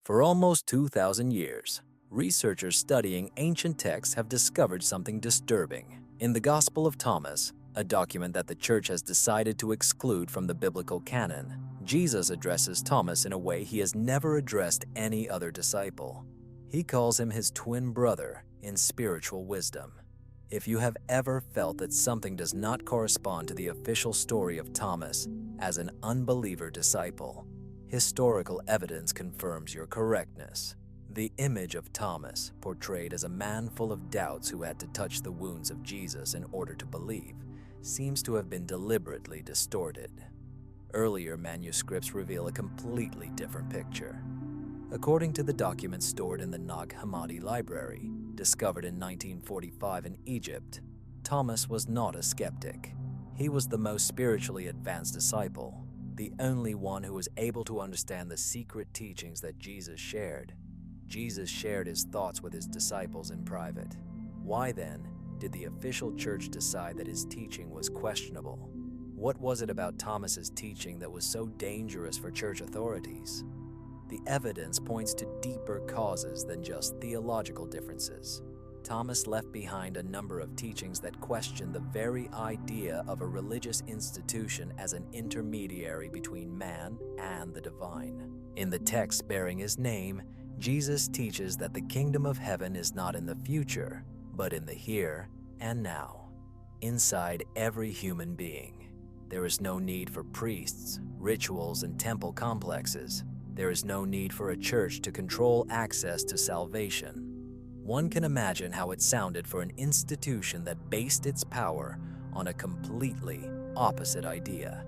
For almost 2,000 years, researchers studying ancient texts have discovered something disturbing. In the Gospel of Thomas, a document that the Church has decided to exclude from the biblical canon, Jesus addresses Thomas in a way he has never addressed any other disciple. He calls him his twin brother in spiritual wisdom. If you have ever felt that something does not correspond to the official story of Thomas as an unbeliever disciple, historical evidence confirms your correctness. The image of Thomas, portrayed as a man full of doubts who had to touch the wounds of Jesus in order to believe, seems to have been deliberately distorted. Earlier manuscripts reveal a completely different picture. According to the documents stored in the Nag Hammadi library, discovered in 1945 in Egypt, Thomas was not a skeptic. He was the most spiritually advanced disciple, the only one who was able to understand the secret teachings that Jesus shared. Jesus shared his thoughts with his disciples in private. Why then did the official church decide that his teaching was questionable? What was it about Thomas's teaching that was so dangerous for church authorities? The evidence points to deeper causes than just theological differences. Thomas left behind a number of teachings that questioned the very idea of a religious institution as an intermediary between man and the divine. In the text bearing his name, Jesus teaches that the kingdom of heaven is not in the future, but in the here and now, inside every human being. There is no need for priests, rituals, and temple complexes. There is no need for a church to control access to salvation. One can imagine how it sounded for an institution that based its power on a completely opposite idea.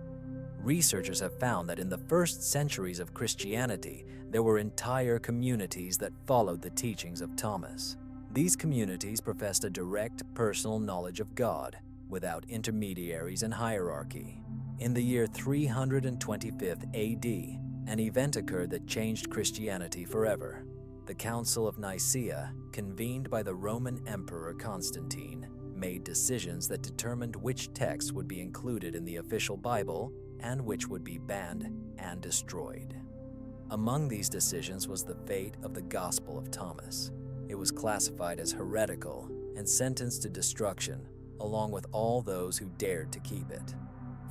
Researchers have found that in the first centuries of Christianity, there were entire communities that followed the teachings of Thomas. These communities professed a direct personal knowledge of God, without intermediaries and hierarchy. In the year 325 AD, an event occurred that changed Christianity forever. The Council of Nicaea, convened by the Roman Emperor Constantine, made decisions that determined which texts would be included in the official Bible and which would be banned and destroyed. Among these decisions was the fate of the Gospel of Thomas. It was classified as heretical and sentenced to destruction, along with all those who dared to keep it.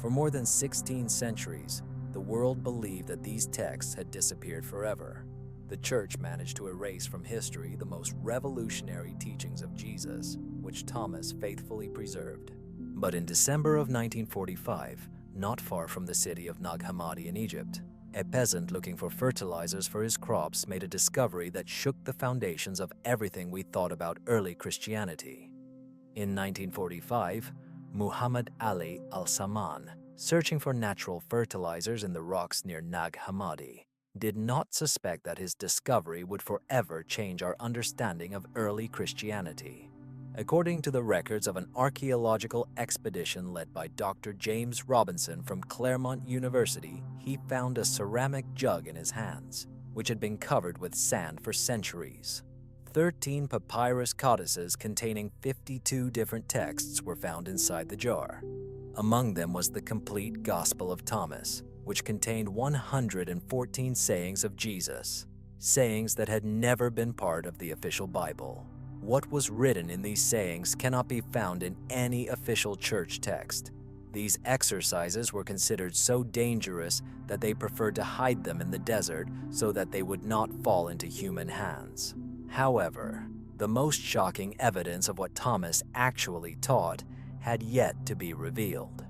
For more than 16 centuries, the world believed that these texts had disappeared forever. The Church managed to erase from history the most revolutionary teachings of Jesus, which Thomas faithfully preserved. But in December of 1945, not far from the city of Nag Hammadi in Egypt, a peasant looking for fertilizers for his crops made a discovery that shook the foundations of everything we thought about early Christianity. In 1945, Muhammad Ali al-Saman, searching for natural fertilizers in the rocks near Nag Hammadi, did not suspect that his discovery would forever change our understanding of early Christianity. According to the records of an archaeological expedition led by Dr. James Robinson from Claremont University, he found a ceramic jug in his hands, which had been covered with sand for centuries. 13 papyrus codices containing 52 different texts were found inside the jar. Among them was the complete Gospel of Thomas, which contained 114 sayings of Jesus, sayings that had never been part of the official Bible. What was written in these sayings cannot be found in any official church text. These exercises were considered so dangerous that they preferred to hide them in the desert so that they would not fall into human hands. However, the most shocking evidence of what Thomas actually taught had yet to be revealed.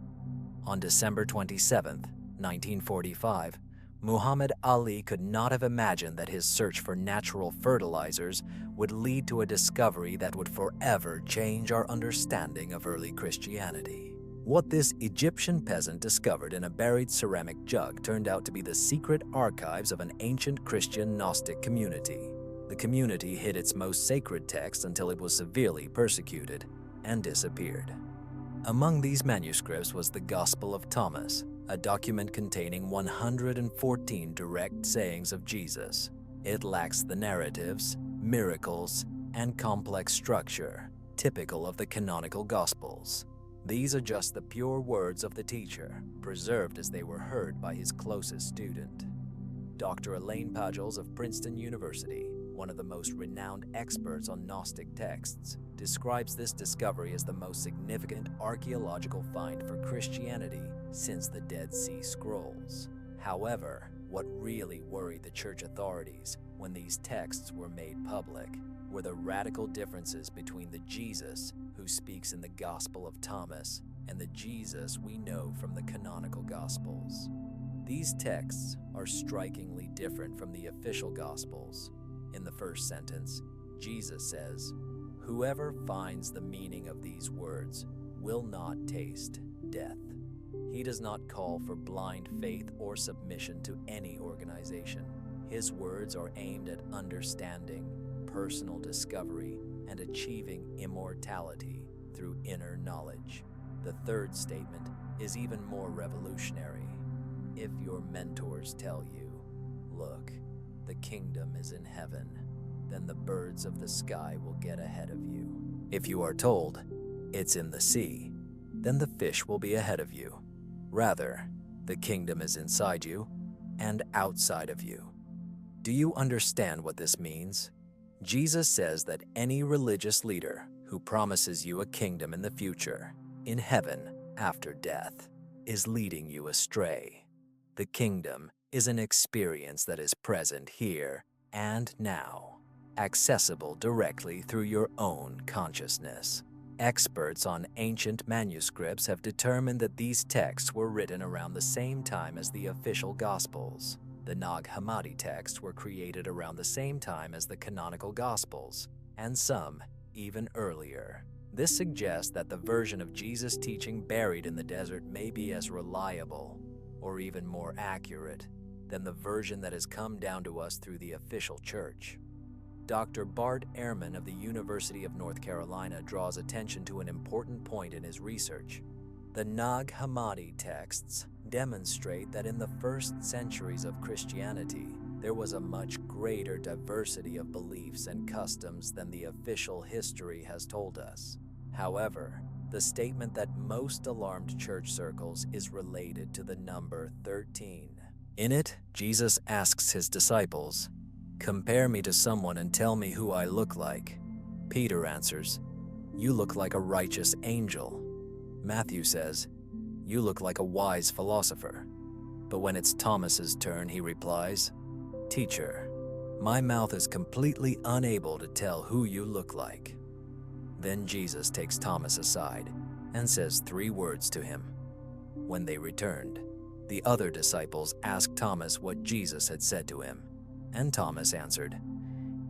On December 27, 1945, Muhammad Ali could not have imagined that his search for natural fertilizers would lead to a discovery that would forever change our understanding of early Christianity. What this Egyptian peasant discovered in a buried ceramic jug turned out to be the secret archives of an ancient Christian Gnostic community. The community hid its most sacred text until it was severely persecuted and disappeared. Among these manuscripts was the Gospel of Thomas, a document containing 114 direct sayings of Jesus. It lacks the narratives, miracles, and complex structure typical of the canonical Gospels. These are just the pure words of the teacher, preserved as they were heard by his closest student. Dr. Elaine Pagels of Princeton University, one of the most renowned experts on Gnostic texts, describes this discovery as the most significant archaeological find for Christianity since the Dead Sea Scrolls. However, what really worried the church authorities when these texts were made public were the radical differences between the Jesus who speaks in the Gospel of Thomas and the Jesus we know from the canonical Gospels. These texts are strikingly different from the official Gospels. In the first sentence, Jesus says, "Whoever finds the meaning of these words will not taste death." He does not call for blind faith or submission to any organization. His words are aimed at understanding, personal discovery, and achieving immortality through inner knowledge. The third statement is even more revolutionary. If your mentors tell you, "Look, the kingdom is in heaven," then the birds of the sky will get ahead of you. If you are told, "It's in the sea," then the fish will be ahead of you. Rather, the kingdom is inside you and outside of you. Do you understand what this means? Jesus says that any religious leader who promises you a kingdom in the future, in heaven after death, is leading you astray. The kingdom is an experience that is present here and now, accessible directly through your own consciousness. Experts on ancient manuscripts have determined that these texts were written around the same time as the official Gospels. The Nag Hammadi texts were created around the same time as the canonical Gospels, and some even earlier. This suggests that the version of Jesus' teaching buried in the desert may be as reliable, or even more accurate, than the version that has come down to us through the official church. Dr. Bart Ehrman of the University of North Carolina draws attention to an important point in his research. The Nag Hammadi texts demonstrate that in the first centuries of Christianity, there was a much greater diversity of beliefs and customs than the official history has told us. However, the statement that most alarmed church circles is related to the number 13. In it, Jesus asks his disciples, "Compare me to someone and tell me who I look like." Peter answers, "You look like a righteous angel." Matthew says, "You look like a wise philosopher." But when it's Thomas's turn, he replies, "Teacher, my mouth is completely unable to tell who you look like." Then Jesus takes Thomas aside and says 3 words to him. When they returned, the other disciples asked Thomas what Jesus had said to him. And Thomas answered,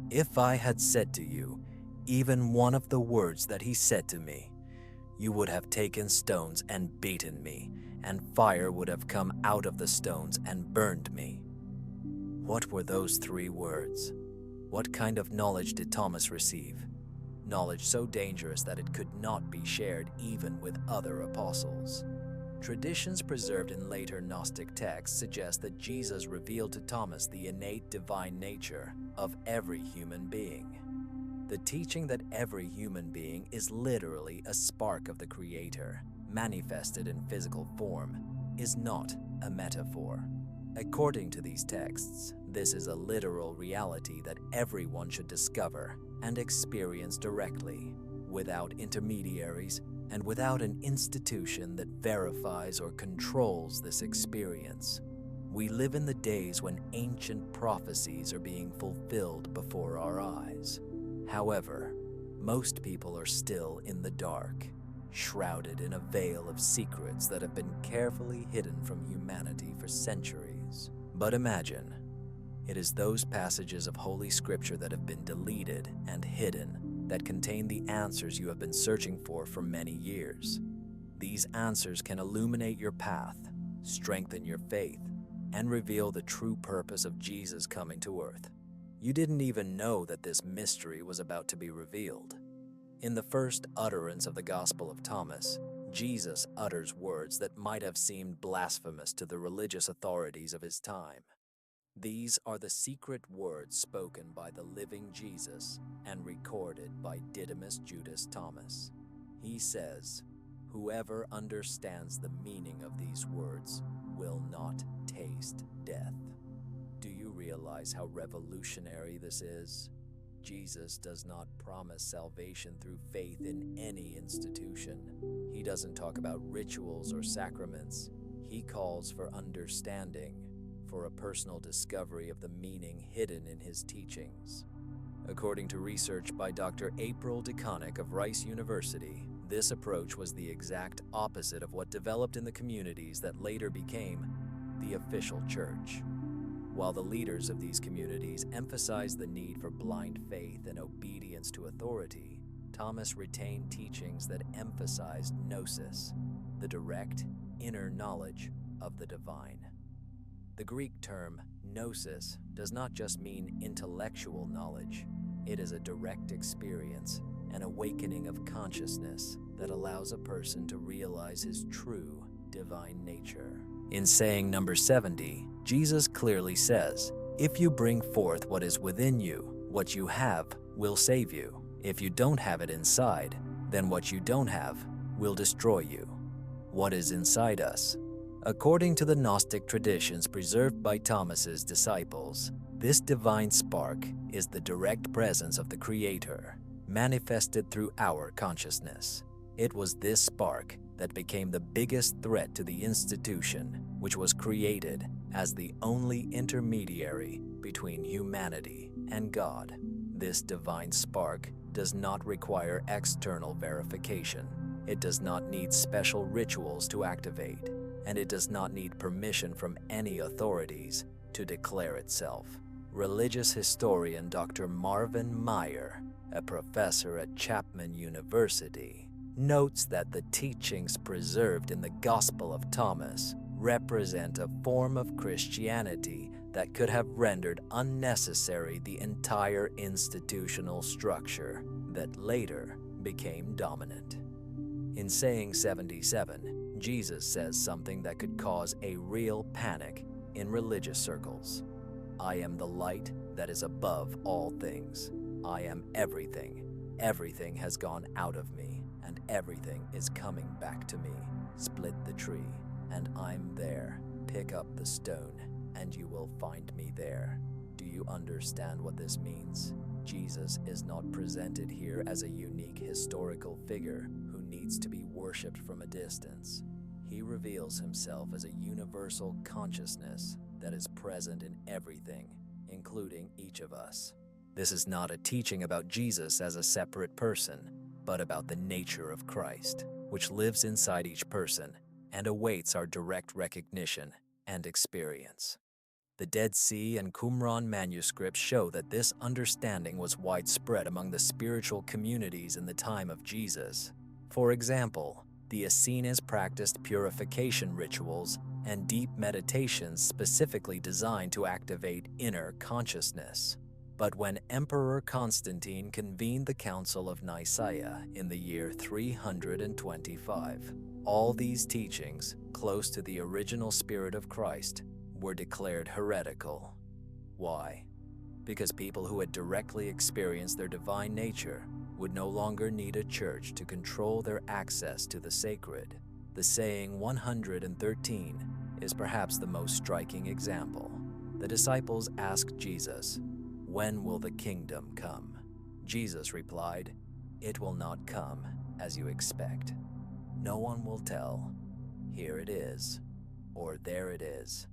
"If I had said to you even one of the words that he said to me, you would have taken stones and beaten me, and fire would have come out of the stones and burned me." What were those 3 words? What kind of knowledge did Thomas receive? Knowledge so dangerous that it could not be shared even with other apostles. Traditions preserved in later Gnostic texts suggest that Jesus revealed to Thomas the innate divine nature of every human being. The teaching that every human being is literally a spark of the Creator, manifested in physical form, is not a metaphor. According to these texts, this is a literal reality that everyone should discover and experience directly, without intermediaries, and without an institution that verifies or controls this experience. We live in the days when ancient prophecies are being fulfilled before our eyes. However, most people are still in the dark, shrouded in a veil of secrets that have been carefully hidden from humanity for centuries. But imagine, it is those passages of Holy Scripture that have been deleted and hidden that contain the answers you have been searching for many years. These answers can illuminate your path, strengthen your faith, and reveal the true purpose of Jesus coming to earth. You didn't even know that this mystery was about to be revealed. In the first utterance of the Gospel of Thomas, Jesus utters words that might have seemed blasphemous to the religious authorities of his time. These are the secret words spoken by the living Jesus and recorded by Didymus Judas Thomas. He says, "Whoever understands the meaning of these words will not taste death." Do you realize how revolutionary this is? Jesus does not promise salvation through faith in any institution. He doesn't talk about rituals or sacraments. He calls for understanding, for a personal discovery of the meaning hidden in his teachings. According to research by Dr. April DeConnick of Rice University, this approach was the exact opposite of what developed in the communities that later became the official church. While the leaders of these communities emphasized the need for blind faith and obedience to authority, Thomas retained teachings that emphasized gnosis, the direct, inner knowledge of the divine. The Greek term gnosis does not just mean intellectual knowledge. It is a direct experience, an awakening of consciousness that allows a person to realize his true divine nature. In saying number 70, Jesus clearly says, "If you bring forth what is within you, what you have will save you. If you don't have it inside, then what you don't have will destroy you." What is inside us? According to the Gnostic traditions preserved by Thomas's disciples, this divine spark is the direct presence of the Creator, manifested through our consciousness. It was this spark that became the biggest threat to the institution, which was created as the only intermediary between humanity and God. This divine spark does not require external verification. It does not need special rituals to activate, and it does not need permission from any authorities to declare itself. Religious historian Dr. Marvin Meyer, a professor at Chapman University, notes that the teachings preserved in the Gospel of Thomas represent a form of Christianity that could have rendered unnecessary the entire institutional structure that later became dominant. In saying 77, Jesus says something that could cause a real panic in religious circles. "I am the light that is above all things. I am everything. Everything has gone out of me, and everything is coming back to me. Split the tree, and I'm there. Pick up the stone, and you will find me there." Do you understand what this means? Jesus is not presented here as a unique historical figure who needs to be worshipped from a distance. He reveals himself as a universal consciousness that is present in everything, including each of us. This is not a teaching about Jesus as a separate person, but about the nature of Christ, which lives inside each person and awaits our direct recognition and experience. The Dead Sea and Qumran manuscripts show that this understanding was widespread among the spiritual communities in the time of Jesus. For example, the Essenes practiced purification rituals and deep meditations specifically designed to activate inner consciousness. But when Emperor Constantine convened the Council of Nicaea in the year 325, all these teachings, close to the original spirit of Christ, were declared heretical. Why? Because people who had directly experienced their divine nature would no longer need a church to control their access to the sacred. The saying 113 is perhaps the most striking example. The disciples asked Jesus, "When will the kingdom come?" Jesus replied, "It will not come as you expect. No one will tell, 'Here it is,' or 'There it is.'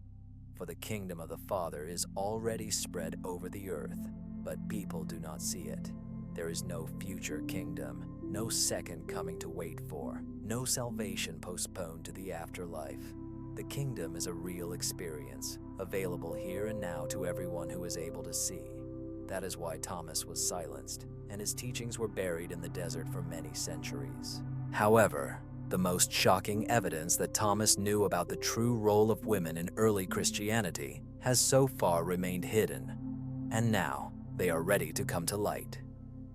For the kingdom of the Father is already spread over the earth, but people do not see it. There is no future kingdom, no second coming to wait for, no salvation postponed to the afterlife. The kingdom is a real experience, available here and now to everyone who is able to see. That is why Thomas was silenced, and his teachings were buried in the desert for many centuries. However, the most shocking evidence that Thomas knew about the true role of women in early Christianity has so far remained hidden, and now they are ready to come to light.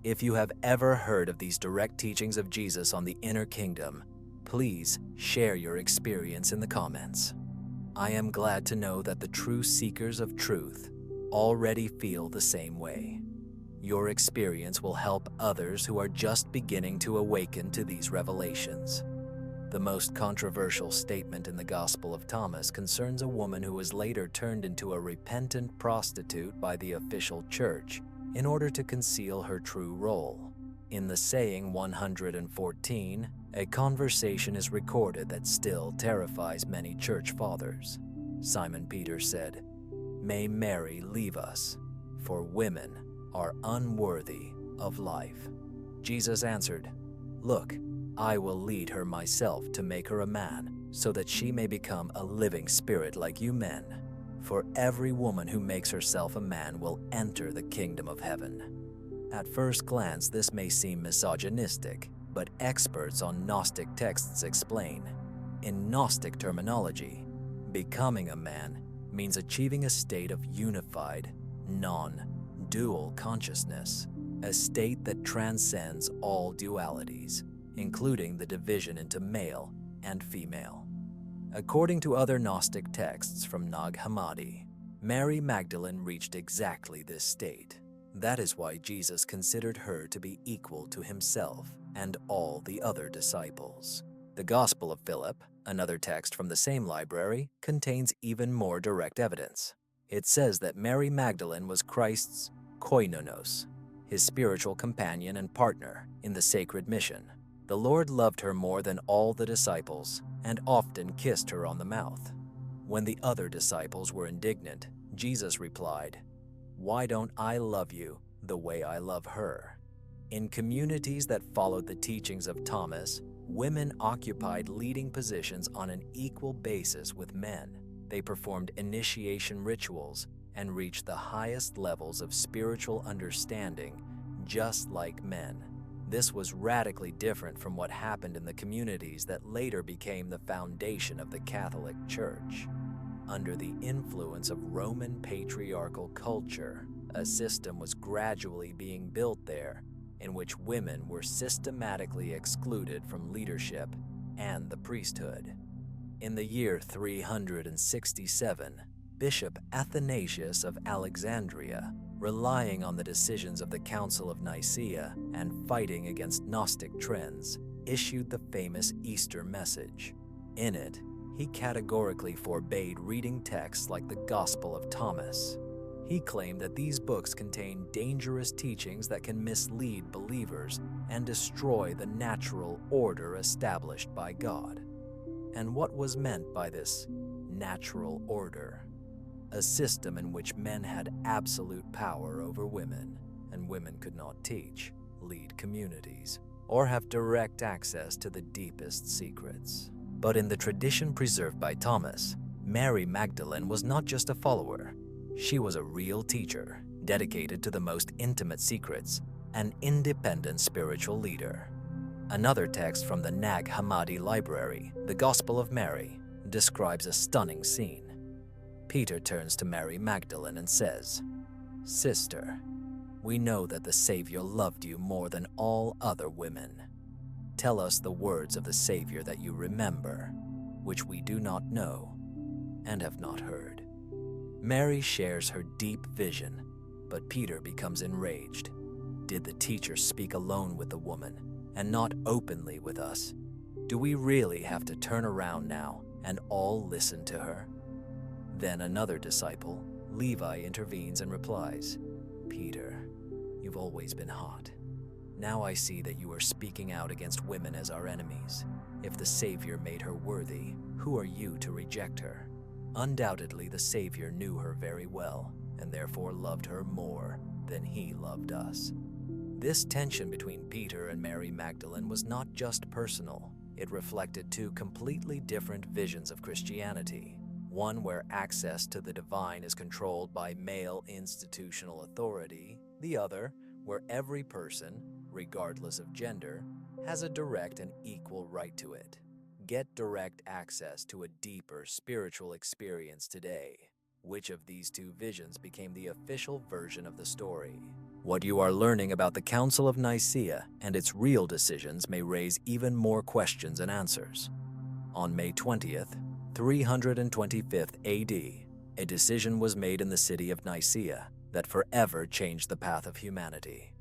If you have ever heard of these direct teachings of Jesus on the inner kingdom, please share your experience in the comments. I am glad to know that the true seekers of truth already feel the same way. Your experience will help others who are just beginning to awaken to these revelations. The most controversial statement in the Gospel of Thomas concerns a woman who was later turned into a repentant prostitute by the official church in order to conceal her true role. In the saying 114, a conversation is recorded that still terrifies many church fathers. Simon Peter said, "May Mary leave us, for women are unworthy of life." Jesus answered, "Look, I will lead her myself to make her a man, so that she may become a living spirit like you men. For every woman who makes herself a man will enter the kingdom of heaven." At first glance, this may seem misogynistic, but experts on Gnostic texts explain. In Gnostic terminology, becoming a man means achieving a state of unified, non-dual consciousness, a state that transcends all dualities, including the division into male and female. According to other Gnostic texts from Nag Hammadi, Mary Magdalene reached exactly this state. That is why Jesus considered her to be equal to himself and all the other disciples. The Gospel of Philip, another text from the same library, contains even more direct evidence. It says that Mary Magdalene was Christ's koinonos, his spiritual companion and partner in the sacred mission. The Lord loved her more than all the disciples and often kissed her on the mouth. When the other disciples were indignant, Jesus replied, "Why don't I love you the way I love her?" In communities that followed the teachings of Thomas, women occupied leading positions on an equal basis with men. They performed initiation rituals and reached the highest levels of spiritual understanding, just like men. This was radically different from what happened in the communities that later became the foundation of the Catholic Church. Under the influence of Roman patriarchal culture, a system was gradually being built there in which women were systematically excluded from leadership and the priesthood. In the year 367, Bishop Athanasius of Alexandria, relying on the decisions of the Council of Nicaea and fighting against Gnostic trends, issued the famous Easter message. In it, he categorically forbade reading texts like the Gospel of Thomas. He claimed that these books contain dangerous teachings that can mislead believers and destroy the natural order established by God. And what was meant by this natural order? A system in which men had absolute power over women, and women could not teach, lead communities, or have direct access to the deepest secrets. But in the tradition preserved by Thomas, Mary Magdalene was not just a follower. She was a real teacher, dedicated to the most intimate secrets, an independent spiritual leader. Another text from the Nag Hammadi library, the Gospel of Mary, describes a stunning scene. Peter turns to Mary Magdalene and says, "Sister, we know that the Savior loved you more than all other women. Tell us the words of the Savior that you remember, which we do not know and have not heard." Mary shares her deep vision, but Peter becomes enraged. Did the teacher speak alone with the woman and not openly with us? Do we really have to turn around now and all listen to her? Then another disciple, Levi, intervenes and replies, "Peter, you've always been hot. Now I see that you are speaking out against women as our enemies. If the Savior made her worthy, who are you to reject her? Undoubtedly, the Savior knew her very well and therefore loved her more than he loved us." This tension between Peter and Mary Magdalene was not just personal. It reflected two completely different visions of Christianity. One where access to the divine is controlled by male institutional authority, the other where every person, regardless of gender, has a direct and equal right to it. Get direct access to a deeper spiritual experience today. Which of these two visions became the official version of the story? What you are learning about the Council of Nicaea and its real decisions may raise even more questions and answers. On May 20th, 325 AD, a decision was made in the city of Nicaea that forever changed the path of humanity.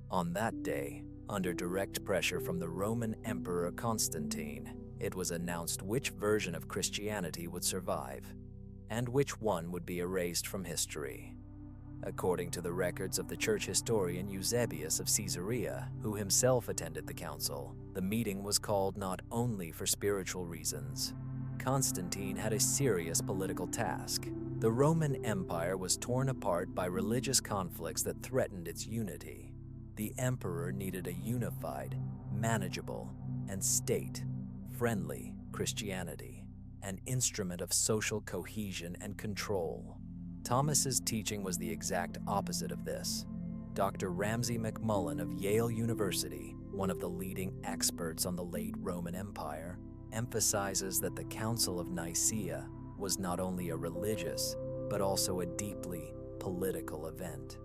On that day, under direct pressure from the Roman Emperor Constantine, it was announced which version of Christianity would survive and which one would be erased from history. According to the records of the church historian Eusebius of Caesarea, who himself attended the council, the meeting was called not only for spiritual reasons. Constantine had a serious political task. The Roman Empire was torn apart by religious conflicts that threatened its unity. The emperor needed a unified, manageable, and state-friendly Christianity, an instrument of social cohesion and control. Thomas's teaching was the exact opposite of this. Dr. Ramsay MacMullen of Yale University, one of the leading experts on the late Roman Empire, emphasizes that the Council of Nicaea was not only a religious, but also a deeply political event.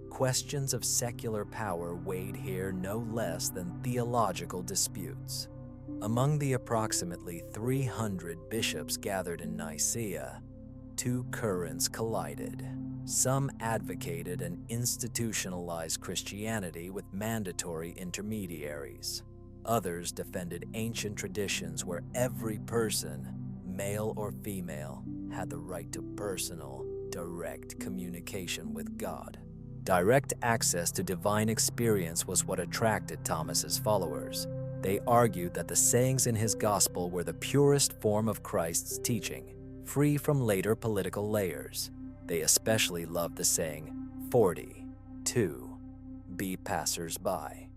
Questions of secular power weighed here no less than theological disputes. Among the approximately 300 bishops gathered in Nicaea, two currents collided. Some advocated an institutionalized Christianity with mandatory intermediaries. Others defended ancient traditions where every person, male or female, had the right to personal, direct communication with God. Direct access to divine experience was what attracted Thomas's followers. They argued that the sayings in his gospel were the purest form of Christ's teaching, free from later political layers. They especially loved the saying, 42, be passers-by.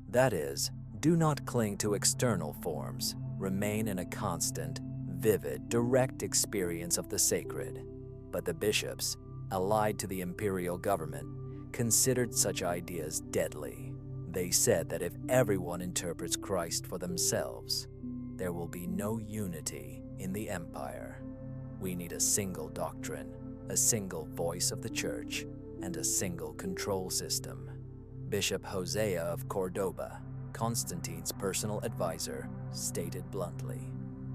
That is, do not cling to external forms, remain in a constant, vivid, direct experience of the sacred. But the bishops, allied to the imperial government, considered such ideas deadly. They said that if everyone interprets Christ for themselves, there will be no unity in the empire. We need a single doctrine, a single voice of the church, and a single control system. Bishop Hosea of Cordoba, Constantine's personal advisor, stated bluntly,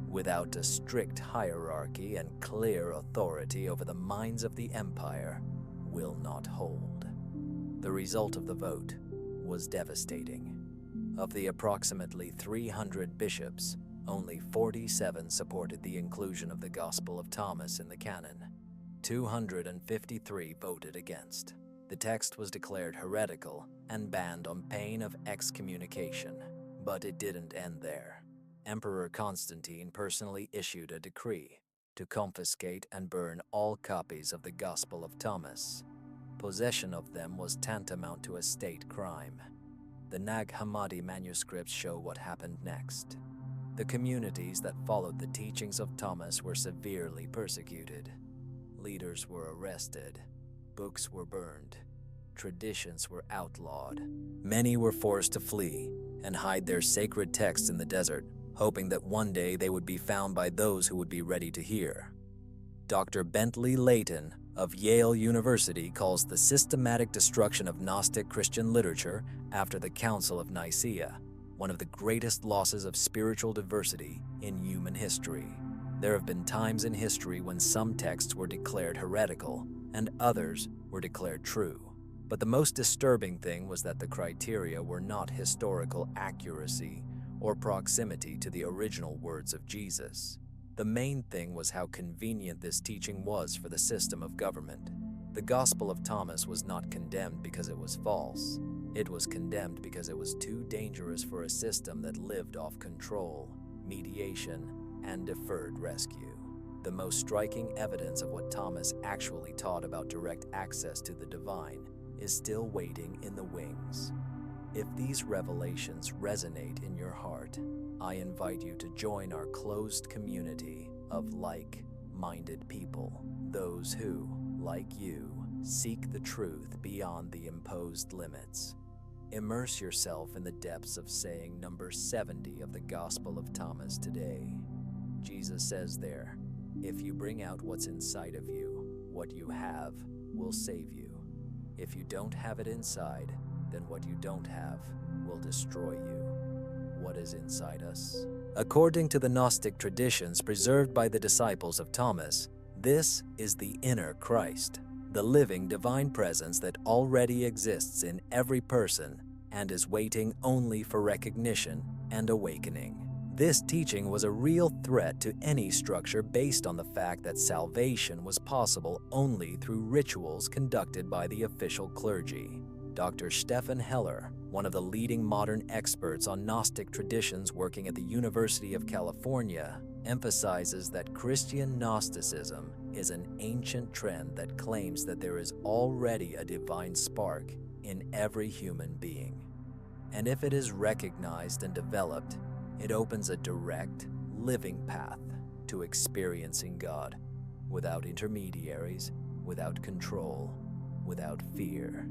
without a strict hierarchy and clear authority over the minds of the empire, will not hold. The result of the vote was devastating. Of the approximately 300 bishops, only 47 supported the inclusion of the Gospel of Thomas in the canon. 253 voted against. The text was declared heretical and banned on pain of excommunication. But it didn't end there. Emperor Constantine personally issued a decree to confiscate and burn all copies of the Gospel of Thomas. Possession of them was tantamount to a state crime. The Nag Hammadi manuscripts show what happened next. The communities that followed the teachings of Thomas were severely persecuted. Leaders were arrested, books were burned, traditions were outlawed. Many were forced to flee and hide their sacred texts in the desert, hoping that one day they would be found by those who would be ready to hear. Dr. Bentley Layton of Yale University calls the systematic destruction of Gnostic Christian literature after the Council of Nicaea one of the greatest losses of spiritual diversity in human history. There have been times in history when some texts were declared heretical and others were declared true. But the most disturbing thing was that the criteria were not historical accuracy or proximity to the original words of Jesus. The main thing was how convenient this teaching was for the system of government. The Gospel of Thomas was not condemned because it was false. It was condemned because it was too dangerous for a system that lived off control, mediation, and deferred rescue. The most striking evidence of what Thomas actually taught about direct access to the divine is still waiting in the wings. If these revelations resonate in your heart, I invite you to join our closed community of like-minded people, those who, like you, seek the truth beyond the imposed limits. Immerse yourself in the depths of saying number 70 of the Gospel of Thomas today. Jesus says there, "If you bring out what's inside of you, what you have will save you. If you don't have it inside, then what you don't have will destroy you." What is inside us? According to the Gnostic traditions preserved by the disciples of Thomas, this is the inner Christ, the living divine presence that already exists in every person and is waiting only for recognition and awakening. This teaching was a real threat to any structure based on the fact that salvation was possible only through rituals conducted by the official clergy. Dr. Stephan Heller, one of the leading modern experts on Gnostic traditions working at the University of California, emphasizes that Christian Gnosticism is an ancient trend that claims that there is already a divine spark in every human being. And if it is recognized and developed, it opens a direct, living path to experiencing God without intermediaries, without control, without fear.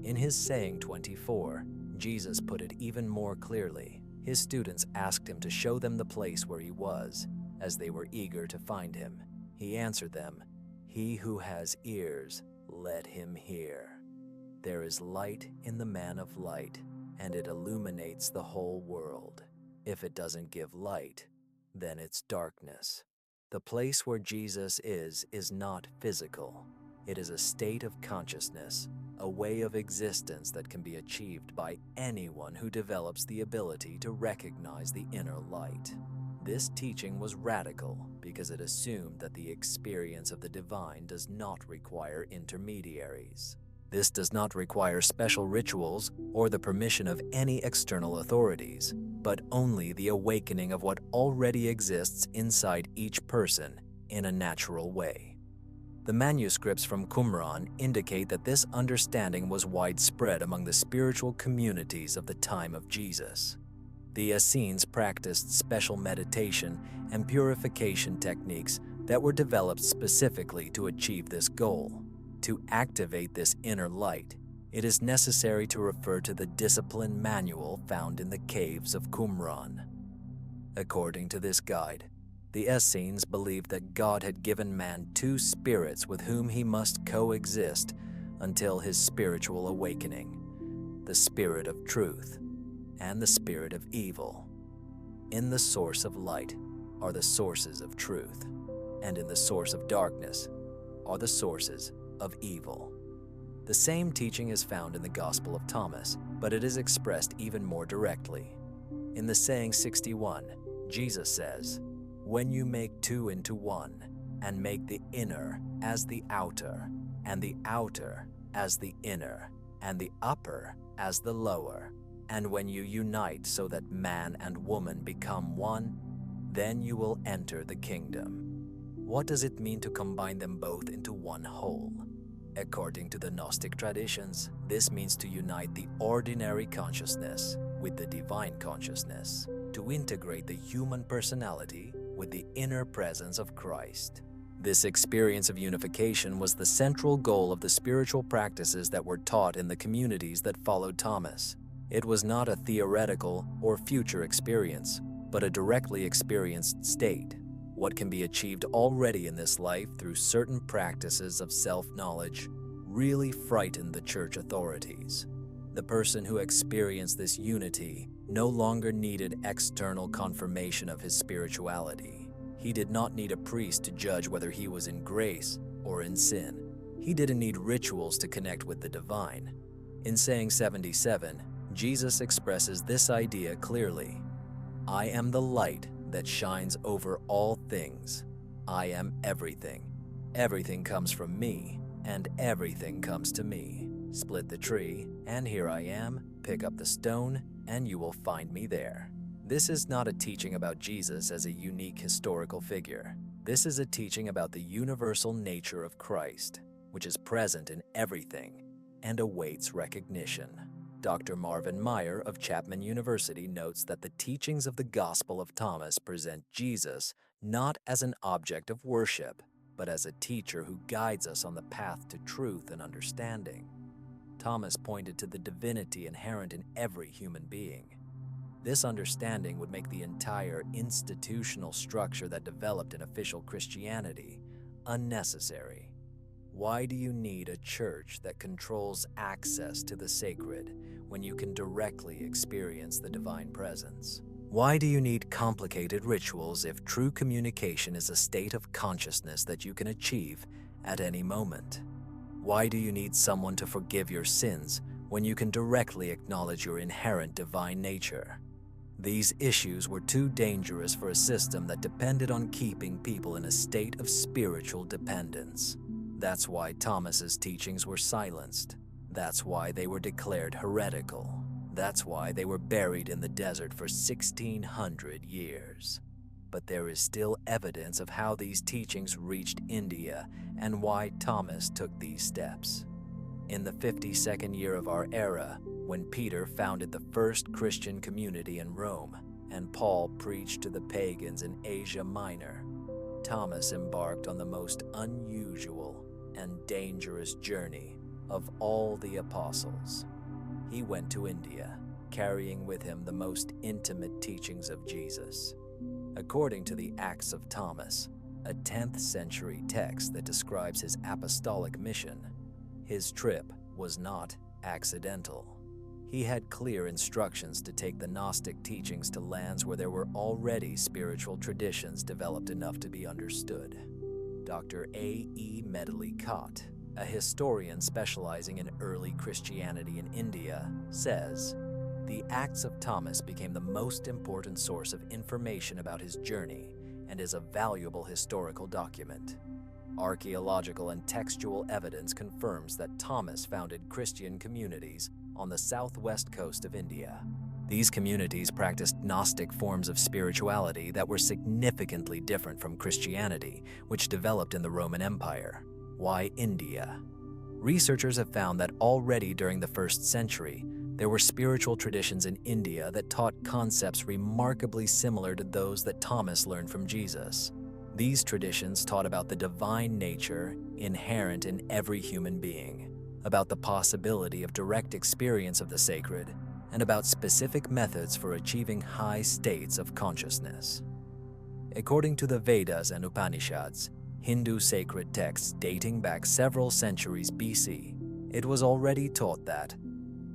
In his saying 24, Jesus put it even more clearly. His students asked him to show them the place where he was, as they were eager to find him. He answered them, "He who has ears, let him hear. There is light in the man of light, and it illuminates the whole world. If it doesn't give light, then it's darkness." The place where Jesus is not physical. It is a state of consciousness, a way of existence that can be achieved by anyone who develops the ability to recognize the inner light. This teaching was radical because it assumed that the experience of the divine does not require intermediaries. This does not require special rituals or the permission of any external authorities, but only the awakening of what already exists inside each person in a natural way. The manuscripts from Qumran indicate that this understanding was widespread among the spiritual communities of the time of Jesus. The Essenes practiced special meditation and purification techniques that were developed specifically to achieve this goal. To activate this inner light, it is necessary to refer to the discipline manual found in the caves of Qumran. According to this guide, the Essenes believed that God had given man two spirits with whom he must coexist until his spiritual awakening: the spirit of truth and the spirit of evil. In the source of light are the sources of truth, and in the source of darkness are the sources of evil. The same teaching is found in the Gospel of Thomas, but it is expressed even more directly. In the saying 61, Jesus says, "When you make two into one, and make the inner as the outer, and the outer as the inner, and the upper as the lower, and when you unite so that man and woman become one, then you will enter the kingdom." What does it mean to combine them both into one whole? According to the Gnostic traditions, this means to unite the ordinary consciousness with the divine consciousness, to integrate the human personality with the inner presence of Christ. This experience of unification was the central goal of the spiritual practices that were taught in the communities that followed Thomas. It was not a theoretical or future experience, but a directly experienced state, what can be achieved already in this life through certain practices of self-knowledge really frightened the church authorities. The person who experienced this unity no longer needed external confirmation of his spirituality. He did not need a priest to judge whether he was in grace or in sin. He didn't need rituals to connect with the divine. In saying 77, Jesus expresses this idea clearly. "I am the light that shines over all things. I am everything. Everything comes from me, and everything comes to me. Split the tree, and here I am. Pick up the stone, and you will find me there." This is not a teaching about Jesus as a unique historical figure. This is a teaching about the universal nature of Christ, which is present in everything and awaits recognition. Dr. Marvin Meyer of Chapman University notes that the teachings of the Gospel of Thomas present Jesus not as an object of worship, but as a teacher who guides us on the path to truth and understanding. Thomas pointed to the divinity inherent in every human being. This understanding would make the entire institutional structure that developed in official Christianity unnecessary. Why do you need a church that controls access to the sacred when you can directly experience the divine presence? Why do you need complicated rituals if true communication is a state of consciousness that you can achieve at any moment? Why do you need someone to forgive your sins when you can directly acknowledge your inherent divine nature? These issues were too dangerous for a system that depended on keeping people in a state of spiritual dependence. That's why Thomas's teachings were silenced. That's why they were declared heretical. That's why they were buried in the desert for 1,600 years. But there is still evidence of how these teachings reached India and why Thomas took these steps. In the 52nd year of our era, when Peter founded the first Christian community in Rome and Paul preached to the pagans in Asia Minor, Thomas embarked on the most unusual and dangerous journey of all the apostles. He went to India, carrying with him the most intimate teachings of Jesus. According to the Acts of Thomas, a 10th century text that describes his apostolic mission, his trip was not accidental. He had clear instructions to take the Gnostic teachings to lands where there were already spiritual traditions developed enough to be understood. Dr. A.E. Medley-Cott, a historian specializing in early Christianity in India, says, "The Acts of Thomas became the most important source of information about his journey and is a valuable historical document. Archaeological and textual evidence confirms that Thomas founded Christian communities on the southwest coast of India. These communities practiced Gnostic forms of spirituality that were significantly different from Christianity, which developed in the Roman Empire. Why India? Researchers have found that already during the 1st century, there were spiritual traditions in India that taught concepts remarkably similar to those that Thomas learned from Jesus. These traditions taught about the divine nature inherent in every human being, about the possibility of direct experience of the sacred, and about specific methods for achieving high states of consciousness. According to the Vedas and Upanishads, Hindu sacred texts dating back several centuries BC, it was already taught that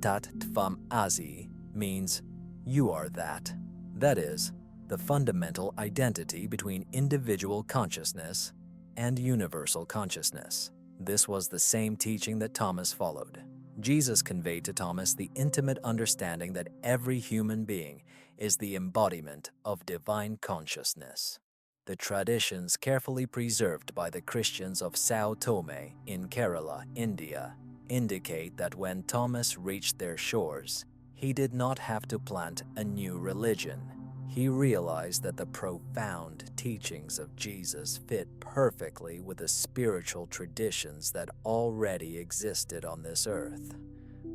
Tat Tvam Asi means you are that. That is, the fundamental identity between individual consciousness and universal consciousness. This was the same teaching that Thomas followed. Jesus conveyed to Thomas the intimate understanding that every human being is the embodiment of divine consciousness. The traditions carefully preserved by the Christians of Sao Tome in Kerala, India, indicate that when Thomas reached their shores, he did not have to plant a new religion. He realized that the profound teachings of Jesus fit perfectly with the spiritual traditions that already existed on this earth.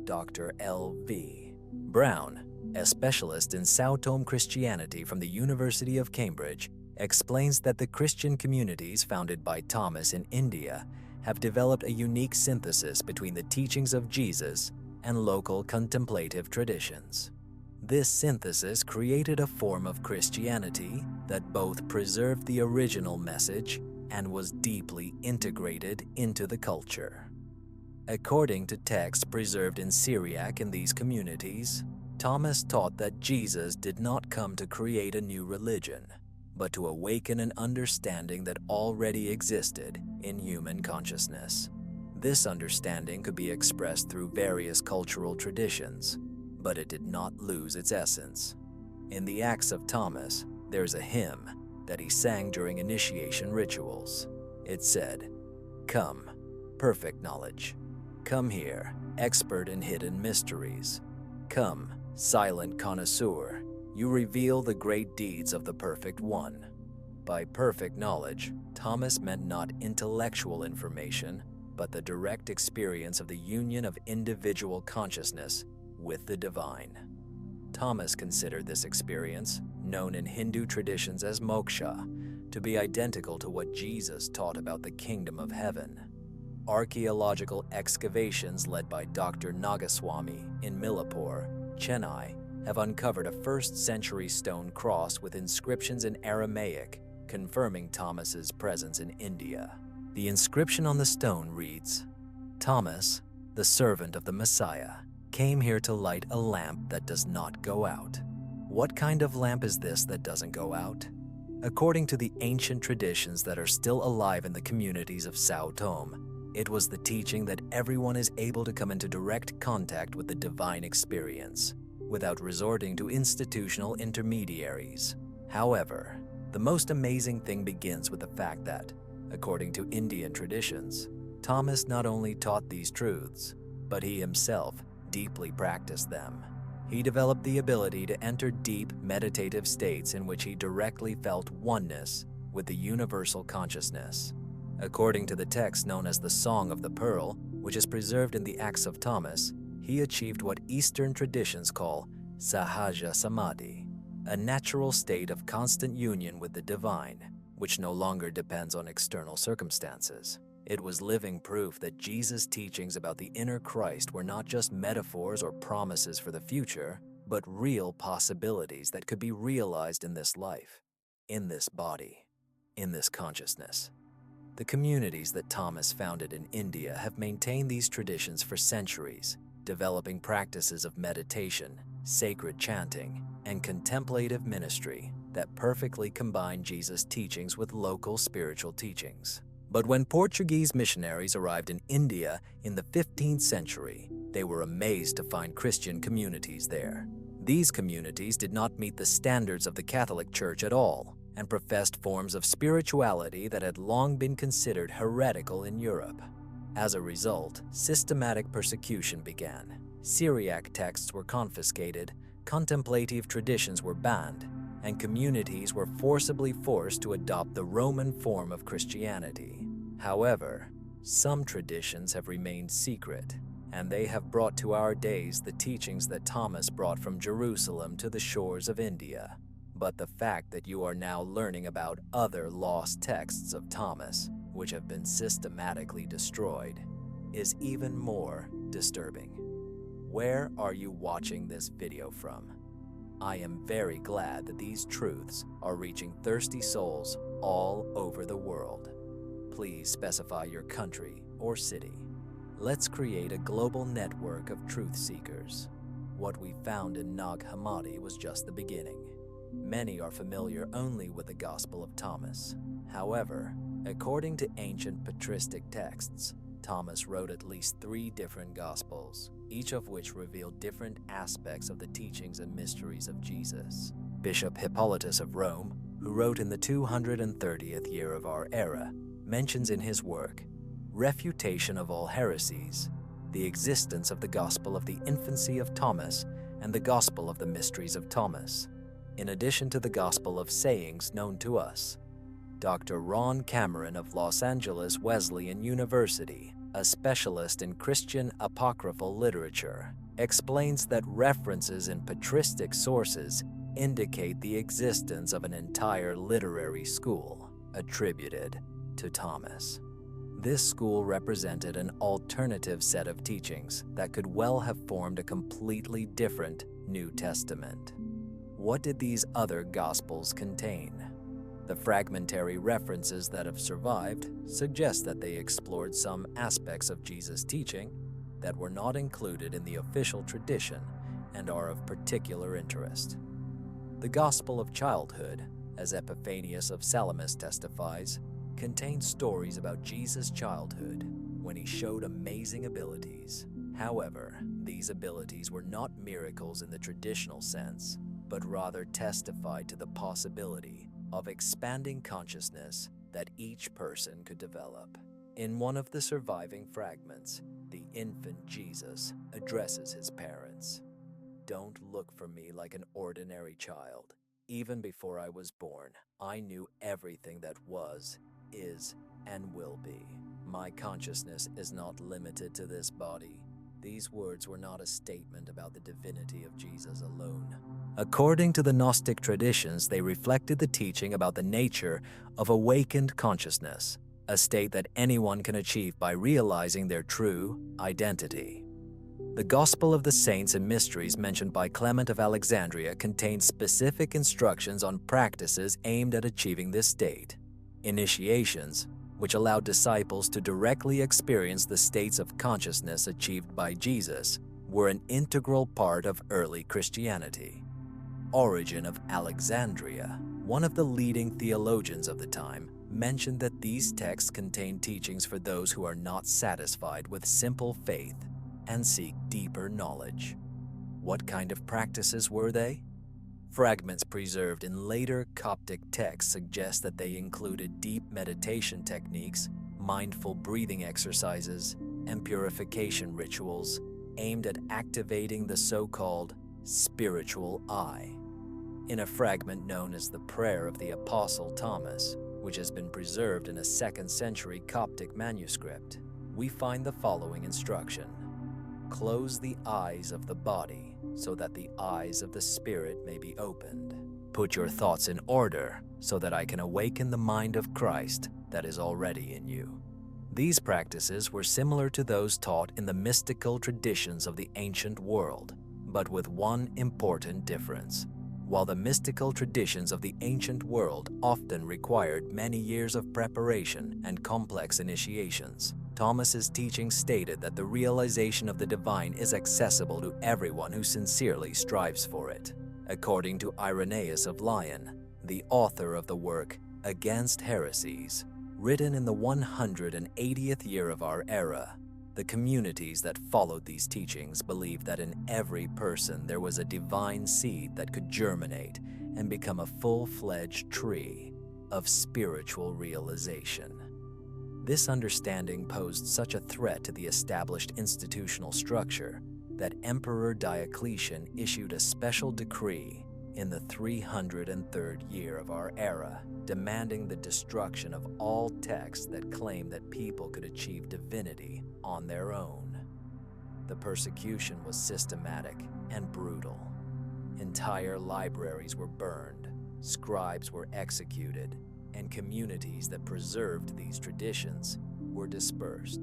Dr. L.V. Brown, a specialist in Sao Tome Christianity from the University of Cambridge, explains that the Christian communities founded by Thomas in India have developed a unique synthesis between the teachings of Jesus and local contemplative traditions. This synthesis created a form of Christianity that both preserved the original message and was deeply integrated into the culture. According to texts preserved in Syriac in these communities, Thomas taught that Jesus did not come to create a new religion, but to awaken an understanding that already existed in human consciousness. This understanding could be expressed through various cultural traditions, but it did not lose its essence. In the Acts of Thomas, there's a hymn that he sang during initiation rituals. It said, "Come, perfect knowledge. Come here, expert in hidden mysteries. Come, silent connoisseur. You reveal the great deeds of the Perfect One." By perfect knowledge, Thomas meant not intellectual information, but the direct experience of the union of individual consciousness with the divine. Thomas considered this experience, known in Hindu traditions as moksha, to be identical to what Jesus taught about the kingdom of heaven. Archaeological excavations led by Dr. Nagaswamy in Millipore, Chennai, have uncovered a 1st century stone cross with inscriptions in Aramaic, confirming Thomas's presence in India. The inscription on the stone reads, "Thomas, the servant of the Messiah, came here to light a lamp that does not go out." What kind of lamp is this that doesn't go out? According to the ancient traditions that are still alive in the communities of Sao Tome, it was the teaching that everyone is able to come into direct contact with the divine experience. without resorting to institutional intermediaries. However, the most amazing thing begins with the fact that, according to Indian traditions, Thomas not only taught these truths, but he himself deeply practiced them. He developed the ability to enter deep meditative states in which he directly felt oneness with the universal consciousness. According to the text known as the Song of the Pearl, which is preserved in the Acts of Thomas, he achieved what Eastern traditions call Sahaja Samadhi, a natural state of constant union with the divine, which no longer depends on external circumstances. It was living proof that Jesus' teachings about the inner Christ were not just metaphors or promises for the future, but real possibilities that could be realized in this life, in this body, in this consciousness. The communities that Thomas founded in India have maintained these traditions for centuries, developing practices of meditation, sacred chanting, and contemplative ministry that perfectly combine Jesus' teachings with local spiritual teachings. But when Portuguese missionaries arrived in India in the 15th century, they were amazed to find Christian communities there. These communities did not meet the standards of the Catholic Church at all, and professed forms of spirituality that had long been considered heretical in Europe. As a result, systematic persecution began. Syriac texts were confiscated, contemplative traditions were banned, and communities were forcibly forced to adopt the Roman form of Christianity. However, some traditions have remained secret, and they have brought to our days the teachings that Thomas brought from Jerusalem to the shores of India. But the fact that you are now learning about other lost texts of Thomas, which have been systematically destroyed, is even more disturbing. Where are you watching this video from? I am very glad that these truths are reaching thirsty souls all over the world. Please specify your country or city. Let's create a global network of truth seekers. What we found in Nag Hammadi was just the beginning. Many are familiar only with the Gospel of Thomas. However, according to ancient patristic texts, Thomas wrote at least 3 different Gospels, each of which revealed different aspects of the teachings and mysteries of Jesus. Bishop Hippolytus of Rome, who wrote in the 230th year of our era, mentions in his work, Refutation of All Heresies, the existence of the Gospel of the Infancy of Thomas and the Gospel of the Mysteries of Thomas, in addition to the Gospel of Sayings known to us. Dr. Ron Cameron of Los Angeles Wesleyan University, a specialist in Christian apocryphal literature, explains that references in patristic sources indicate the existence of an entire literary school attributed to Thomas. This school represented an alternative set of teachings that could well have formed a completely different New Testament. What did these other Gospels contain? The fragmentary references that have survived suggest that they explored some aspects of Jesus' teaching that were not included in the official tradition and are of particular interest. The Gospel of Childhood, as Epiphanius of Salamis testifies, contains stories about Jesus' childhood when he showed amazing abilities. However, these abilities were not miracles in the traditional sense, but rather testified to the possibility of expanding consciousness that each person could develop. In one of the surviving fragments, the infant Jesus addresses his parents. "Don't look for me like an ordinary child. Even before I was born, I knew everything that was, is, and will be. My consciousness is not limited to this body." These words were not a statement about the divinity of Jesus alone. According to the Gnostic traditions, they reflected the teaching about the nature of awakened consciousness, a state that anyone can achieve by realizing their true identity. The Gospel of the Saints and Mysteries mentioned by Clement of Alexandria contains specific instructions on practices aimed at achieving this state. Initiations, which allowed disciples to directly experience the states of consciousness achieved by Jesus, were an integral part of early Christianity. Origen of Alexandria, one of the leading theologians of the time, mentioned that these texts contain teachings for those who are not satisfied with simple faith and seek deeper knowledge. What kind of practices were they? Fragments preserved in later Coptic texts suggest that they included deep meditation techniques, mindful breathing exercises, and purification rituals aimed at activating the so-called spiritual eye. In a fragment known as the Prayer of the Apostle Thomas, which has been preserved in a 2nd century Coptic manuscript, we find the following instruction: "Close the eyes of the body so that the eyes of the spirit may be opened. Put your thoughts in order so that I can awaken the mind of Christ that is already in you." These practices were similar to those taught in the mystical traditions of the ancient world, but with one important difference. While the mystical traditions of the ancient world often required many years of preparation and complex initiations, Thomas's teaching stated that the realization of the divine is accessible to everyone who sincerely strives for it. According to Irenaeus of Lyon, the author of the work Against Heresies, written in the 180th year of our era, the communities that followed these teachings believed that in every person there was a divine seed that could germinate and become a full-fledged tree of spiritual realization. This understanding posed such a threat to the established institutional structure that Emperor Diocletian issued a special decree in the 303rd year of our era, demanding the destruction of all texts that claim that people could achieve divinity on their own. The persecution was systematic and brutal. Entire libraries were burned, scribes were executed, and communities that preserved these traditions were dispersed.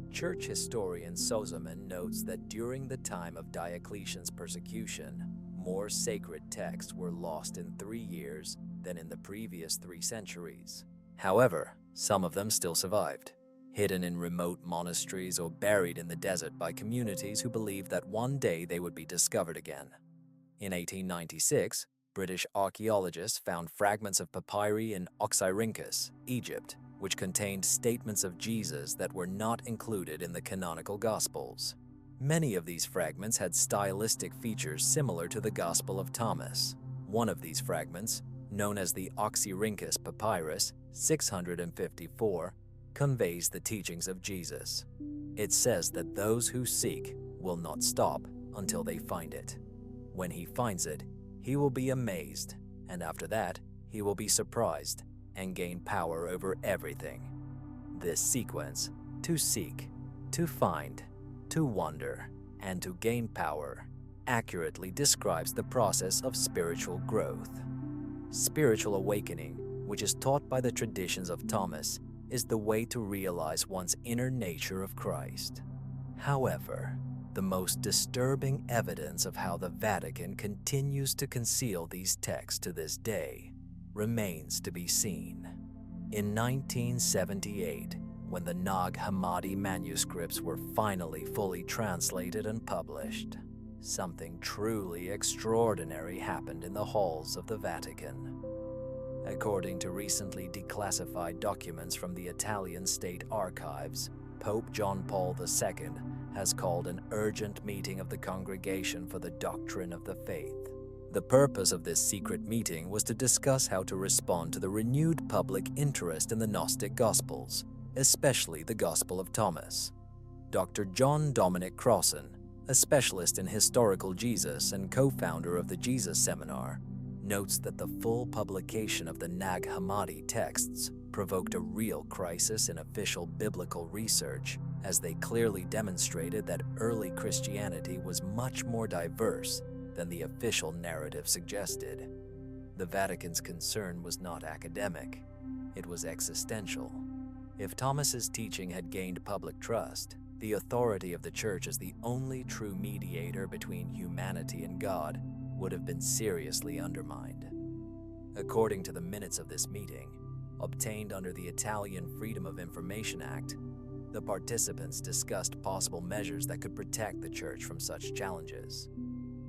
Church historian Sozomen notes that during the time of Diocletian's persecution, more sacred texts were lost in 3 years than in the previous 3 centuries. However, some of them still survived, hidden in remote monasteries or buried in the desert by communities who believed that one day they would be discovered again. In 1896, British archaeologists found fragments of papyri in Oxyrhynchus, Egypt, which contained statements of Jesus that were not included in the canonical Gospels. Many of these fragments had stylistic features similar to the Gospel of Thomas. One of these fragments, known as the Oxyrhynchus Papyrus 654, conveys the teachings of Jesus. It says that those who seek will not stop until they find it. When he finds it, he will be amazed, and after that, he will be surprised and gain power over everything. This sequence, to seek, to find, to wonder, and to gain power, accurately describes the process of spiritual growth. Spiritual awakening, which is taught by the traditions of Thomas, is the way to realize one's inner nature of Christ. However, the most disturbing evidence of how the Vatican continues to conceal these texts to this day remains to be seen. In 1978, when the Nag Hammadi manuscripts were finally fully translated and published, something truly extraordinary happened in the halls of the Vatican. According to recently declassified documents from the Italian State Archives, Pope John Paul II has called an urgent meeting of the Congregation for the Doctrine of the Faith. The purpose of this secret meeting was to discuss how to respond to the renewed public interest in the Gnostic Gospels, especially the Gospel of Thomas. Dr. John Dominic Crossan, a specialist in historical Jesus and co-founder of the Jesus Seminar, notes that the full publication of the Nag Hammadi texts provoked a real crisis in official biblical research, as they clearly demonstrated that early Christianity was much more diverse than the official narrative suggested. The Vatican's concern was not academic, it was existential. If Thomas's teaching had gained public trust, the authority of the Church as the only true mediator between humanity and God would have been seriously undermined. According to the minutes of this meeting, obtained under the Italian Freedom of Information Act, the participants discussed possible measures that could protect the Church from such challenges.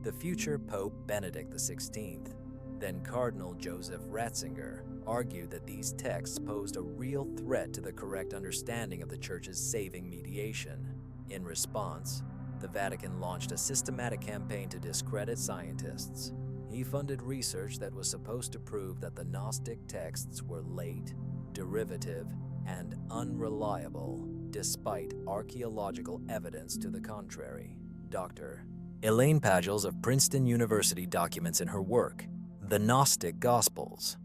The future Pope Benedict XVI, then Cardinal Joseph Ratzinger, argued that these texts posed a real threat to the correct understanding of the Church's saving mediation. In response, the Vatican launched a systematic campaign to discredit scientists. He funded research that was supposed to prove that the Gnostic texts were late, derivative, and unreliable, despite archaeological evidence to the contrary. Dr. Elaine Pagels of Princeton University documents in her work, The Gnostic Gospels.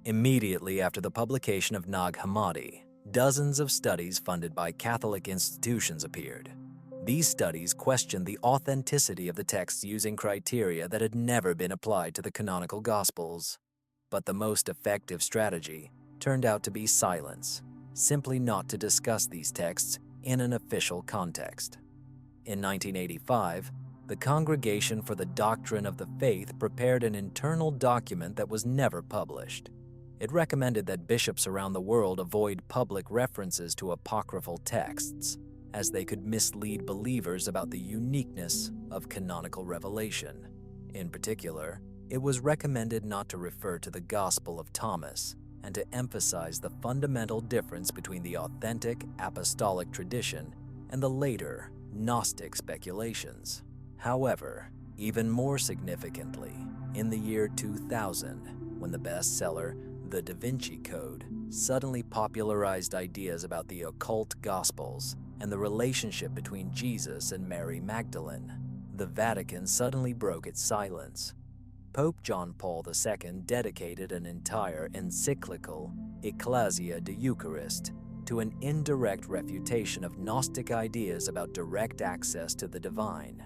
Immediately after the publication of Nag Hammadi, dozens of studies funded by Catholic institutions appeared. These studies questioned the authenticity of the texts using criteria that had never been applied to the canonical Gospels. But the most effective strategy turned out to be silence, simply not to discuss these texts in an official context. In 1985, the Congregation for the Doctrine of the Faith prepared an internal document that was never published. It recommended that bishops around the world avoid public references to apocryphal texts, as they could mislead believers about the uniqueness of canonical revelation. In particular, it was recommended not to refer to the Gospel of Thomas and to emphasize the fundamental difference between the authentic apostolic tradition and the later Gnostic speculations. However, even more significantly, in the year 2000, when the bestseller The Da Vinci Code suddenly popularized ideas about the occult Gospels and the relationship between Jesus and Mary Magdalene, the Vatican suddenly broke its silence. Pope John Paul II dedicated an entire encyclical, Ecclesia de Eucharist, to an indirect refutation of Gnostic ideas about direct access to the divine.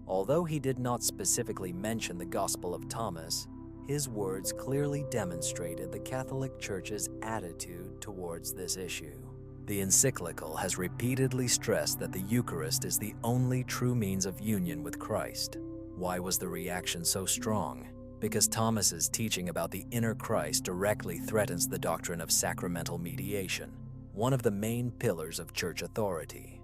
Although he did not specifically mention the Gospel of Thomas, his words clearly demonstrated the Catholic Church's attitude towards this issue. The encyclical has repeatedly stressed that the Eucharist is the only true means of union with Christ. Why was the reaction so strong? Because Thomas's teaching about the inner Christ directly threatens the doctrine of sacramental mediation, one of the main pillars of church authority.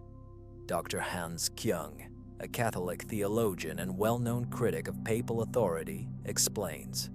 Dr. Hans Kyung, a Catholic theologian and well-known critic of papal authority, explains,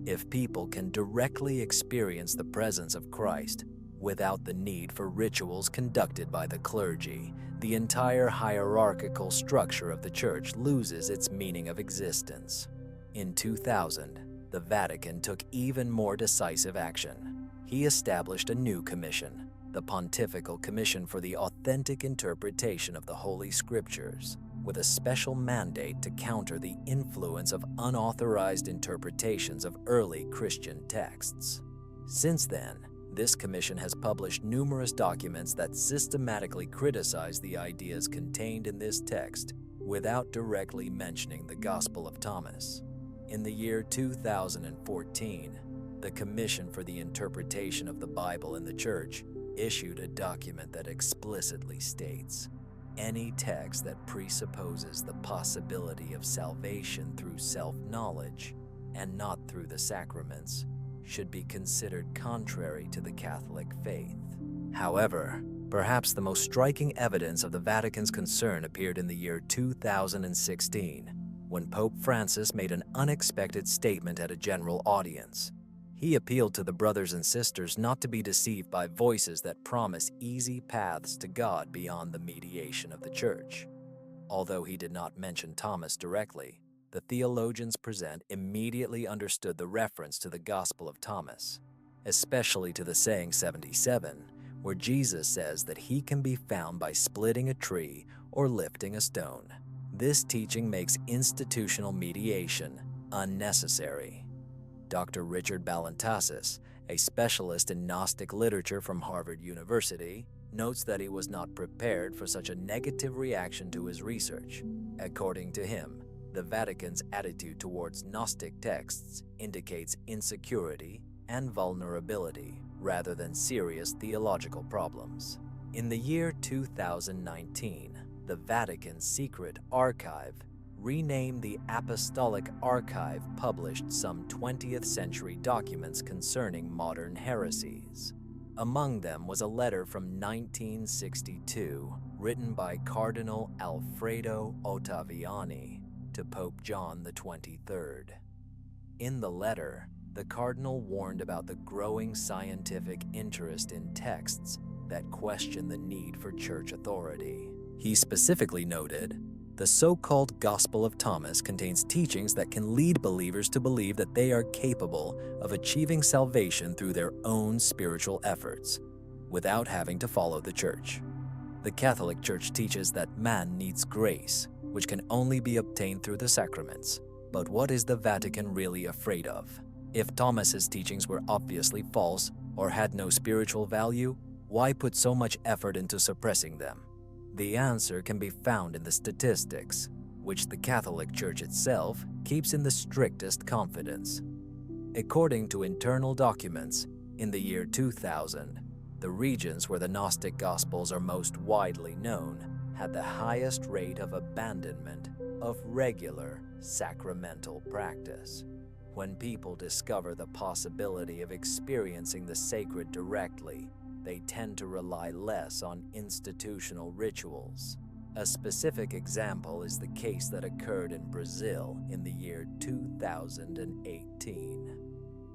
if people can directly experience the presence of Christ without the need for rituals conducted by the clergy, the entire hierarchical structure of the Church loses its meaning of existence. In 2000, the Vatican took even more decisive action. He established a new commission, the Pontifical Commission for the Authentic Interpretation of the Holy Scriptures, with a special mandate to counter the influence of unauthorized interpretations of early Christian texts. Since then, this commission has published numerous documents that systematically criticize the ideas contained in this text without directly mentioning the Gospel of Thomas. In the year 2014, the Commission for the Interpretation of the Bible in the Church issued a document that explicitly states, any text that presupposes the possibility of salvation through self-knowledge and not through the sacraments should be considered contrary to the Catholic faith. However, perhaps the most striking evidence of the Vatican's concern appeared in the year 2016, when Pope Francis made an unexpected statement at a general audience. He appealed to the brothers and sisters not to be deceived by voices that promise easy paths to God beyond the mediation of the Church. Although he did not mention Thomas directly, the theologians present immediately understood the reference to the Gospel of Thomas, especially to the saying 77, where Jesus says that he can be found by splitting a tree or lifting a stone. This teaching makes institutional mediation unnecessary. Dr. Richard Ballantasis, a specialist in Gnostic literature from Harvard University, notes that he was not prepared for such a negative reaction to his research. According to him, the Vatican's attitude towards Gnostic texts indicates insecurity and vulnerability rather than serious theological problems. In the year 2019, the Vatican's secret archive, renamed the Apostolic Archive, published some 20th century documents concerning modern heresies. Among them was a letter from 1962 written by Cardinal Alfredo Ottaviani to Pope John XXIII. In the letter, the cardinal warned about the growing scientific interest in texts that question the need for church authority. He specifically noted, The so-called Gospel of Thomas contains teachings that can lead believers to believe that they are capable of achieving salvation through their own spiritual efforts, without having to follow the Church. The Catholic Church teaches that man needs grace, which can only be obtained through the sacraments. But what is the Vatican really afraid of? If Thomas's teachings were obviously false or had no spiritual value, why put so much effort into suppressing them? The answer can be found in the statistics, which the Catholic Church itself keeps in the strictest confidence. According to internal documents, in the year 2000, the regions where the Gnostic Gospels are most widely known had the highest rate of abandonment of regular sacramental practice. When people discover the possibility of experiencing the sacred directly, they tend to rely less on institutional rituals. A specific example is the case that occurred in Brazil in the year 2018.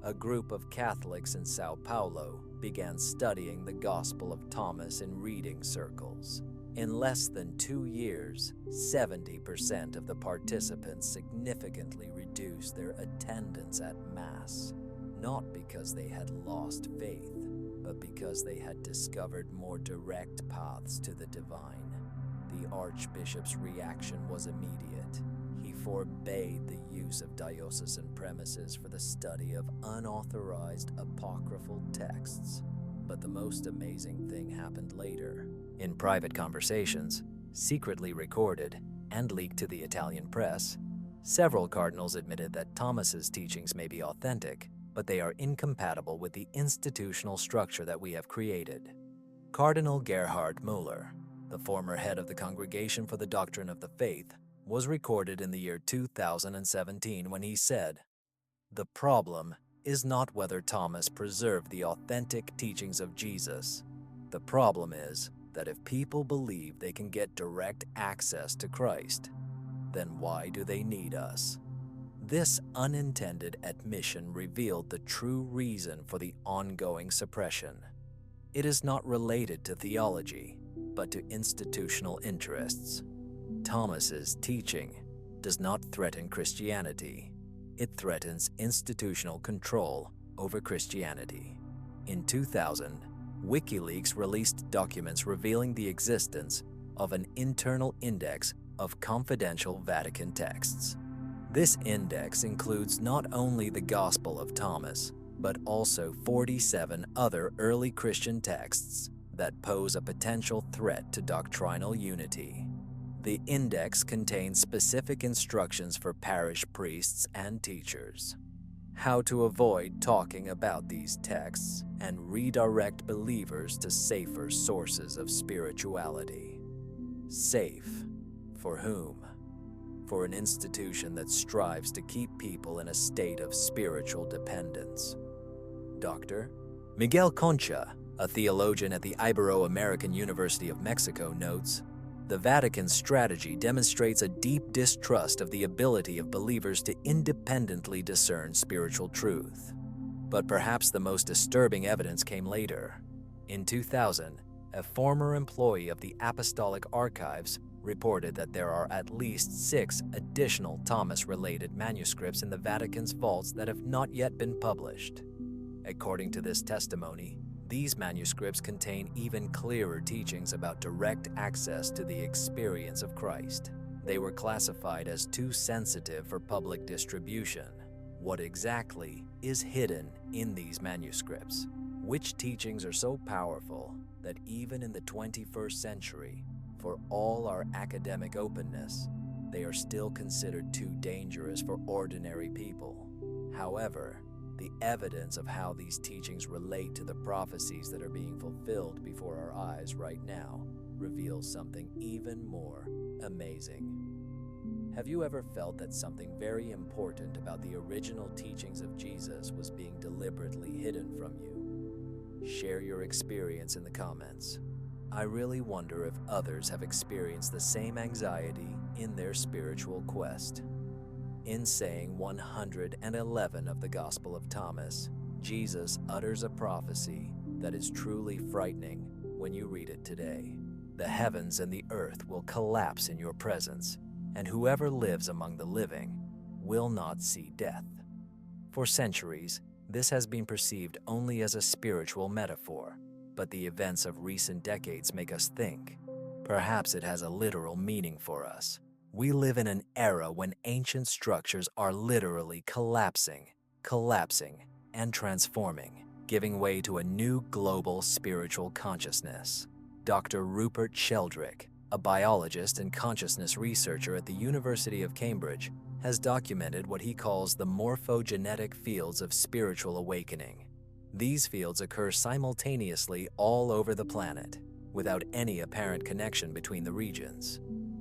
A group of Catholics in Sao Paulo began studying the Gospel of Thomas in reading circles. In less than 2 years, 70% of the participants significantly reduced their attendance at Mass, not because they had lost faith, but because they had discovered more direct paths to the divine. The Archbishop's reaction was immediate. He forbade the use of diocesan premises for the study of unauthorized apocryphal texts. But the most amazing thing happened later. In private conversations, secretly recorded and leaked to the Italian press, several cardinals admitted that Thomas's teachings may be authentic, but they are incompatible with the institutional structure that we have created. Cardinal Gerhard Müller, the former head of the Congregation for the Doctrine of the Faith, was recorded in the year 2017 when he said, "The problem is not whether Thomas preserved the authentic teachings of Jesus. The problem is that if people believe they can get direct access to Christ, then why do they need us?" This unintended admission revealed the true reason for the ongoing suppression. It is not related to theology, but to institutional interests. Thomas's teaching does not threaten Christianity. It threatens institutional control over Christianity. In 2000, WikiLeaks released documents revealing the existence of an internal index of confidential Vatican texts. This index includes not only the Gospel of Thomas, but also 47 other early Christian texts that pose a potential threat to doctrinal unity. The index contains specific instructions for parish priests and teachers, how to avoid talking about these texts and redirect believers to safer sources of spirituality. Safe for whom? For an institution that strives to keep people in a state of spiritual dependence. Dr. Miguel Concha, a theologian at the Ibero-American University of Mexico, notes, "The Vatican's strategy demonstrates a deep distrust of the ability of believers to independently discern spiritual truth." But perhaps the most disturbing evidence came later. In 2000, a former employee of the Apostolic Archives reported that there are at least 6 additional Thomas-related manuscripts in the Vatican's vaults that have not yet been published. According to this testimony, these manuscripts contain even clearer teachings about direct access to the experience of Christ. They were classified as too sensitive for public distribution. What exactly is hidden in these manuscripts? Which teachings are so powerful that even in the 21st century, for all our academic openness, they are still considered too dangerous for ordinary people? However, the evidence of how these teachings relate to the prophecies that are being fulfilled before our eyes right now reveals something even more amazing. Have you ever felt that something very important about the original teachings of Jesus was being deliberately hidden from you? Share your experience in the comments. I really wonder if others have experienced the same anxiety in their spiritual quest. In saying 111 of the Gospel of Thomas, Jesus utters a prophecy that is truly frightening when you read it today. The heavens and the earth will collapse in your presence. and whoever lives among the living will not see death. For centuries, this has been perceived only as a spiritual metaphor, but the events of recent decades make us think. Perhaps it has a literal meaning for us. We live in an era when ancient structures are literally collapsing, and transforming, giving way to a new global spiritual consciousness. Dr. Rupert Sheldrake, a biologist and consciousness researcher at the University of Cambridge, has documented what he calls the morphogenetic fields of spiritual awakening. These fields occur simultaneously all over the planet, without any apparent connection between the regions.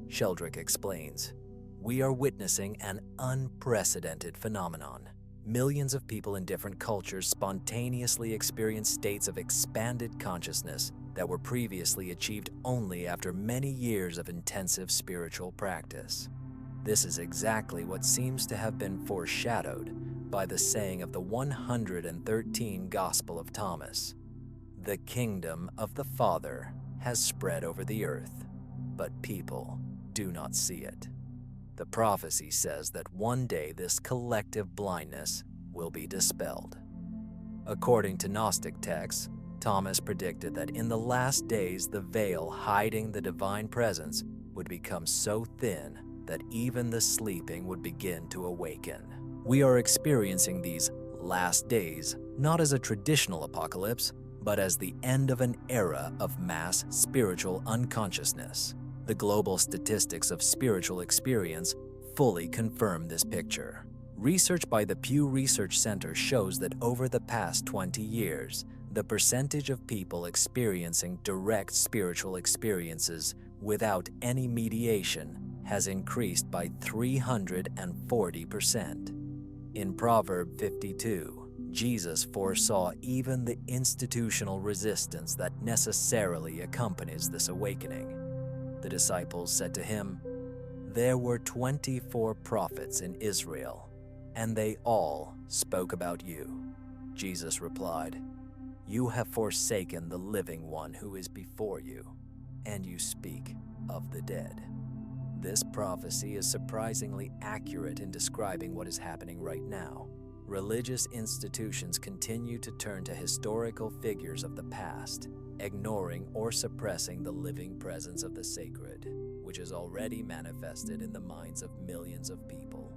Sheldrake explains, "We are witnessing an unprecedented phenomenon. Millions of people in different cultures spontaneously experience states of expanded consciousness that were previously achieved only after many years of intensive spiritual practice. This is exactly what seems to have been foreshadowed by the saying of the 113 Gospel of Thomas. The kingdom of the Father has spread over the earth, but people do not see it." The prophecy says that one day this collective blindness will be dispelled. According to Gnostic texts, Thomas predicted that in the last days the veil hiding the divine presence would become so thin that even the sleeping would begin to awaken. We are experiencing these last days not as a traditional apocalypse, but as the end of an era of mass spiritual unconsciousness. The global statistics of spiritual experience fully confirm this picture. Research by the Pew Research Center shows that over the past 20 years, the percentage of people experiencing direct spiritual experiences without any mediation has increased by 340%. In Proverb 52, Jesus foresaw even the institutional resistance that necessarily accompanies this awakening. The disciples said to him, "There were 24 prophets in Israel, and they all spoke about you." Jesus replied, "You have forsaken the living one who is before you, and you speak of the dead." This prophecy is surprisingly accurate in describing what is happening right now. Religious institutions continue to turn to historical figures of the past, ignoring or suppressing the living presence of the sacred, which is already manifested in the minds of millions of people.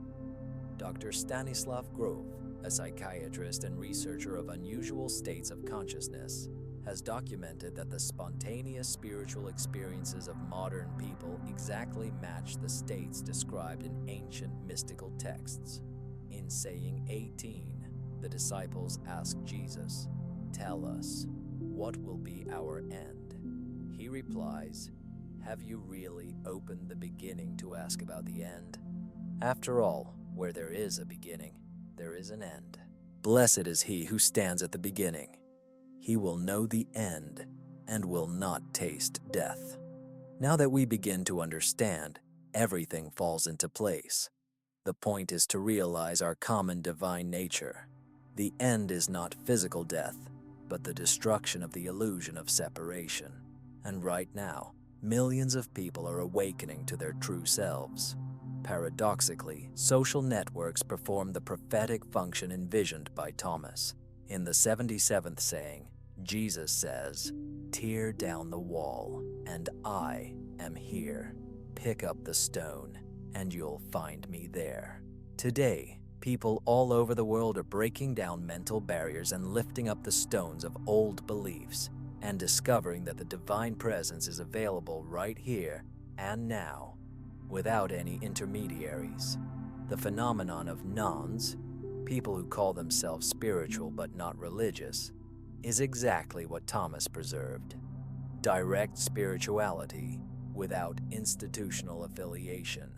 Dr. Stanislav Grof, a psychiatrist and researcher of unusual states of consciousness, has documented that the spontaneous spiritual experiences of modern people exactly match the states described in ancient mystical texts. In Saying 18, the disciples asked Jesus, "Tell us, what will be our end?" He replies, "Have you really opened the beginning to ask about the end? After all, where there is a beginning, there is an end. Blessed is he who stands at the beginning. He will know the end and will not taste death." Now that we begin to understand, everything falls into place. The point is to realize our common divine nature. The end is not physical death, but the destruction of the illusion of separation. And right now, millions of people are awakening to their true selves. Paradoxically, social networks perform the prophetic function envisioned by Thomas. In the 77th saying, Jesus says, "Tear down the wall, and I am here. Pick up the stone, and you'll find me there." Today, people all over the world are breaking down mental barriers and lifting up the stones of old beliefs and discovering that the divine presence is available right here and now, without any intermediaries. The phenomenon of nones, people who call themselves spiritual but not religious, is exactly what Thomas preserved. Direct spirituality without institutional affiliation.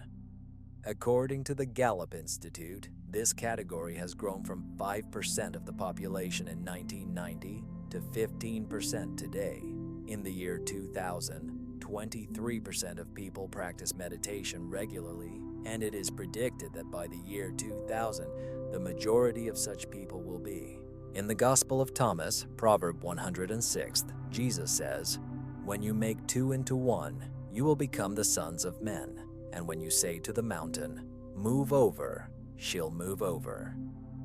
According to the Gallup Institute, this category has grown from 5% of the population in 1990 to 15% today. In the year 2000, 23% of people practice meditation regularly, and it is predicted that by the year 2000, the majority of such people will be. In the Gospel of Thomas, Proverb 106, Jesus says, "When you make two into one, you will become the sons of men." And when you say to the mountain, "Move over," she'll move over.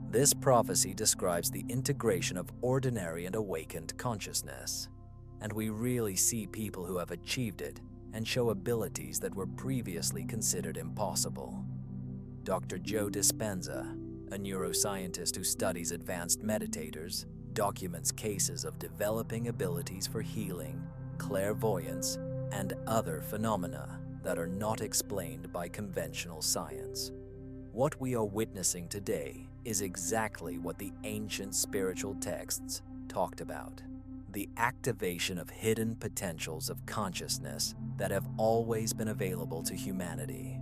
This prophecy describes the integration of ordinary and awakened consciousness. And we really see people who have achieved it and show abilities that were previously considered impossible. Dr. Joe Dispenza, a neuroscientist who studies advanced meditators, documents cases of developing abilities for healing, clairvoyance, and other phenomena that are not explained by conventional science. What we are witnessing today is exactly what the ancient spiritual texts talked about: the activation of hidden potentials of consciousness that have always been available to humanity.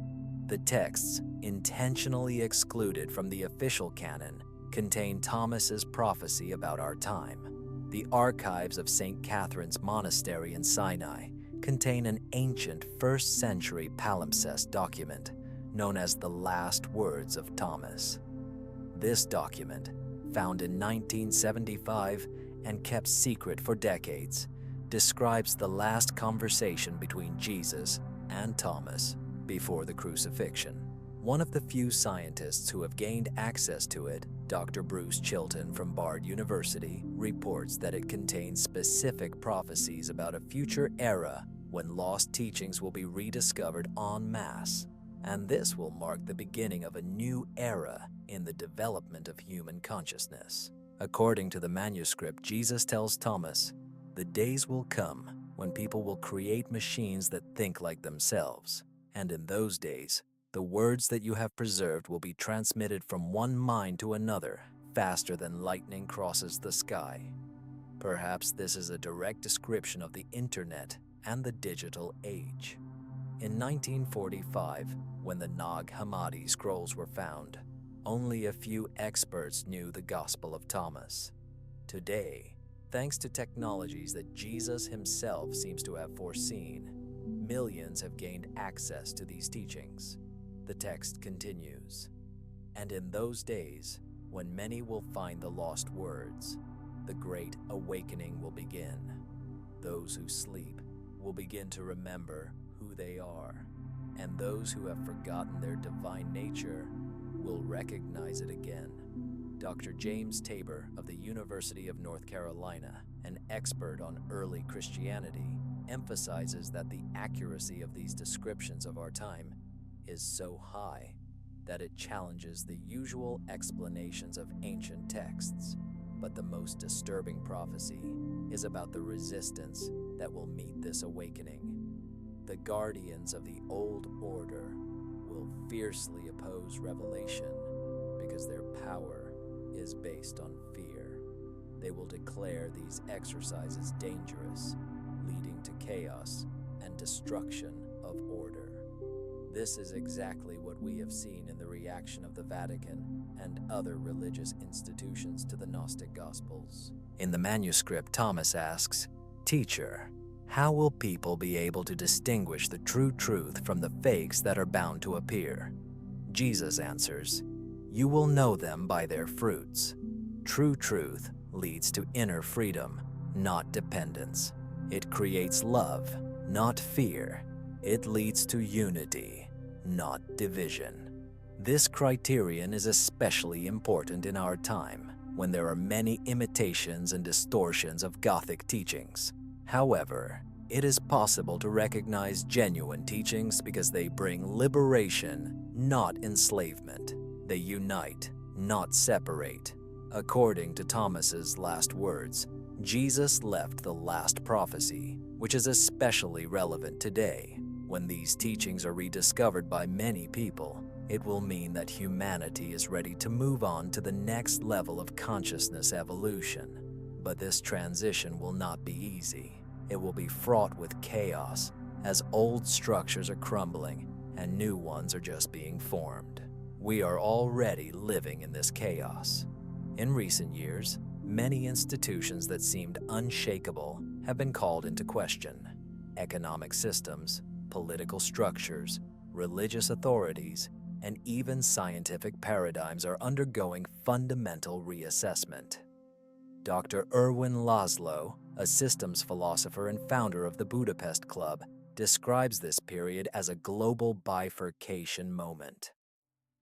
The texts, intentionally excluded from the official canon, contain Thomas's prophecy about our time. The archives of St. Catherine's Monastery in Sinai contain an ancient 1st century palimpsest document known as the Last Words of Thomas. This document, found in 1975 and kept secret for decades, describes the last conversation between Jesus and Thomas before the crucifixion. One of the few scientists who have gained access to it, Dr. Bruce Chilton from Bard University, reports that it contains specific prophecies about a future era when lost teachings will be rediscovered en masse, and this will mark the beginning of a new era in the development of human consciousness. According to the manuscript, Jesus tells Thomas, "The days will come when people will create machines that think like themselves, and in those days, the words that you have preserved will be transmitted from one mind to another faster than lightning crosses the sky." Perhaps this is a direct description of the internet and the digital age. In 1945, when the Nag Hammadi scrolls were found, only a few experts knew the Gospel of Thomas. Today, thanks to technologies that Jesus himself seems to have foreseen, millions have gained access to these teachings. The text continues, "And in those days, when many will find the lost words, the great awakening will begin. Those who sleep will begin to remember who they are, and those who have forgotten their divine nature will recognize it again." Dr. James Tabor of the University of North Carolina, an expert on early Christianity, emphasizes that the accuracy of these descriptions of our time is so high that it challenges the usual explanations of ancient texts. But the most disturbing prophecy is about the resistance that will meet this awakening. The guardians of the old order will fiercely oppose revelation because their power is based on fear. They will declare these exercises dangerous, leading to chaos and destruction of order. This is exactly what we have seen in the reaction of the Vatican and other religious institutions to the Gnostic Gospels. In the manuscript, Thomas asks, "Teacher, how will people be able to distinguish the true truth from the fakes that are bound to appear?" Jesus answers, "You will know them by their fruits." True truth leads to inner freedom, not dependence. It creates love, not fear. It leads to unity, not division. This criterion is especially important in our time, when there are many imitations and distortions of Gothic teachings. However, it is possible to recognize genuine teachings because they bring liberation, not enslavement. They unite, not separate. According to Thomas's last words, Jesus left the last prophecy, which is especially relevant today. When these teachings are rediscovered by many people, it will mean that humanity is ready to move on to the next level of consciousness evolution. But this transition will not be easy. It will be fraught with chaos, as old structures are crumbling and new ones are just being formed. We are already living in this chaos. In recent years, many institutions that seemed unshakable have been called into question. Economic systems, political structures, religious authorities, and even scientific paradigms are undergoing fundamental reassessment. Dr. Erwin Laszlo, a systems philosopher and founder of the Budapest Club, describes this period as a global bifurcation moment.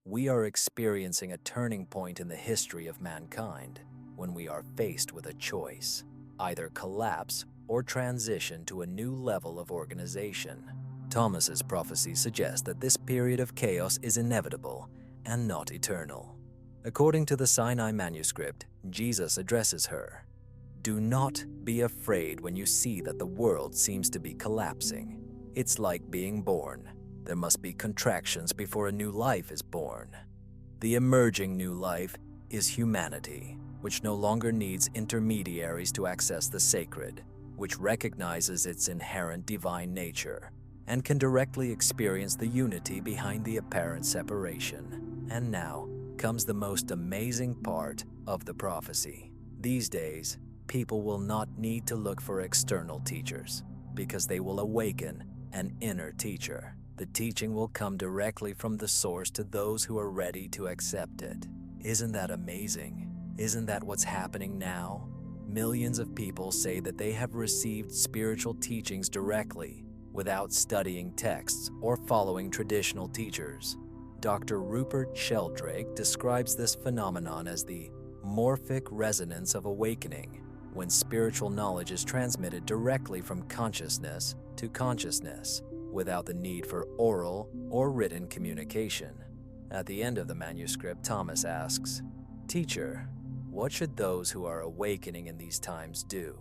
We are experiencing a turning point in the history of mankind when we are faced with a choice: either collapse or transition to a new level of organization. Thomas's prophecy suggests that this period of chaos is inevitable and not eternal. According to the Sinai manuscript, Jesus addresses her: "Do not be afraid when you see that the world seems to be collapsing. It's like being born. There must be contractions before a new life is born. The emerging new life is humanity, which no longer needs intermediaries to access the sacred, which recognizes its inherent divine nature, and can directly experience the unity behind the apparent separation." And now comes the most amazing part of the prophecy. These days, people will not need to look for external teachers, because they will awaken an inner teacher. The teaching will come directly from the source to those who are ready to accept it. Isn't that amazing? Isn't that what's happening now? Millions of people say that they have received spiritual teachings directly, without studying texts or following traditional teachers. Dr. Rupert Sheldrake describes this phenomenon as the morphic resonance of awakening, when spiritual knowledge is transmitted directly from consciousness to consciousness, without the need for oral or written communication. At the end of the manuscript, Thomas asks, "Teacher, what should those who are awakening in these times do?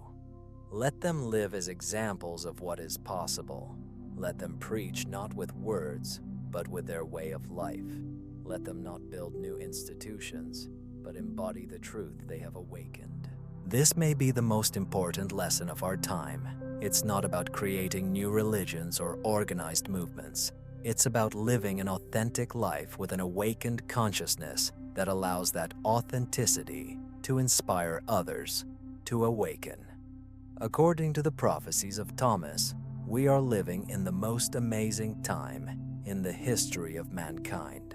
Let them live as examples of what is possible. Let them preach not with words, but with their way of life. Let them not build new institutions, but embody the truth they have awakened." This may be the most important lesson of our time. It's not about creating new religions or organized movements. It's about living an authentic life with an awakened consciousness that allows that authenticity to inspire others to awaken. According to the prophecies of Thomas, we are living in the most amazing time in the history of mankind.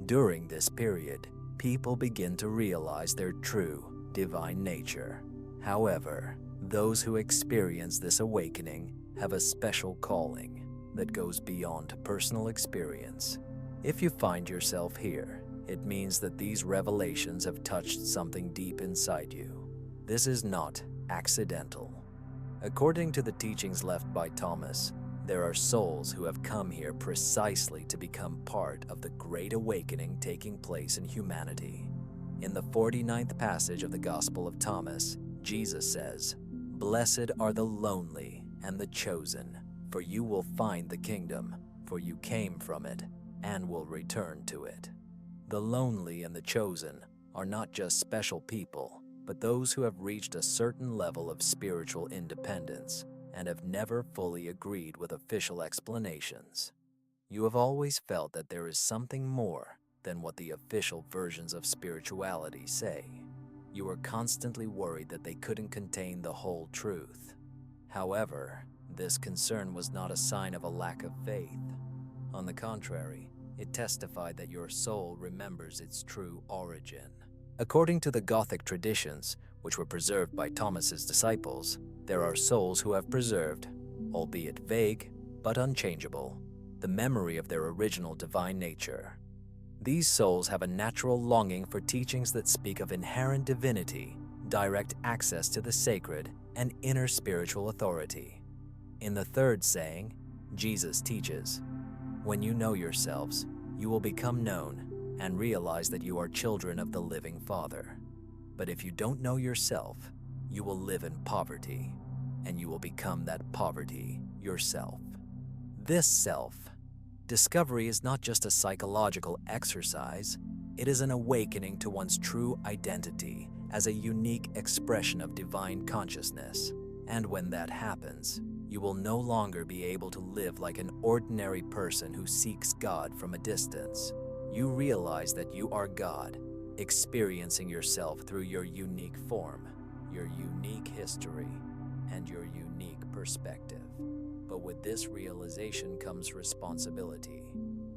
During this period, people begin to realize their true divine nature. However, those who experience this awakening have a special calling that goes beyond personal experience. If you find yourself here, it means that these revelations have touched something deep inside you. This is not accidental. According to the teachings left by Thomas, there are souls who have come here precisely to become part of the great awakening taking place in humanity. In the 49th passage of the Gospel of Thomas, Jesus says, "Blessed are the lonely and the chosen, for you will find the kingdom, for you came from it and will return to it." The lonely and the chosen are not just special people, but those who have reached a certain level of spiritual independence and have never fully agreed with official explanations. You have always felt that there is something more than what the official versions of spirituality say. You were constantly worried that they couldn't contain the whole truth. However, this concern was not a sign of a lack of faith. On the contrary, it testified that your soul remembers its true origin. According to the Gothic traditions, which were preserved by Thomas's disciples, there are souls who have preserved, albeit vague but unchangeable, the memory of their original divine nature. These souls have a natural longing for teachings that speak of inherent divinity, direct access to the sacred, and inner spiritual authority. In the third saying, Jesus teaches, "When you know yourselves, you will become known and realize that you are children of the living Father. But if you don't know yourself, you will live in poverty, and you will become that poverty yourself." This self-discovery is not just a psychological exercise, it is an awakening to one's true identity as a unique expression of divine consciousness. And when that happens, you will no longer be able to live like an ordinary person who seeks God from a distance. You realize that you are God, experiencing yourself through your unique form, your unique history, and your unique perspective. But with this realization comes responsibility.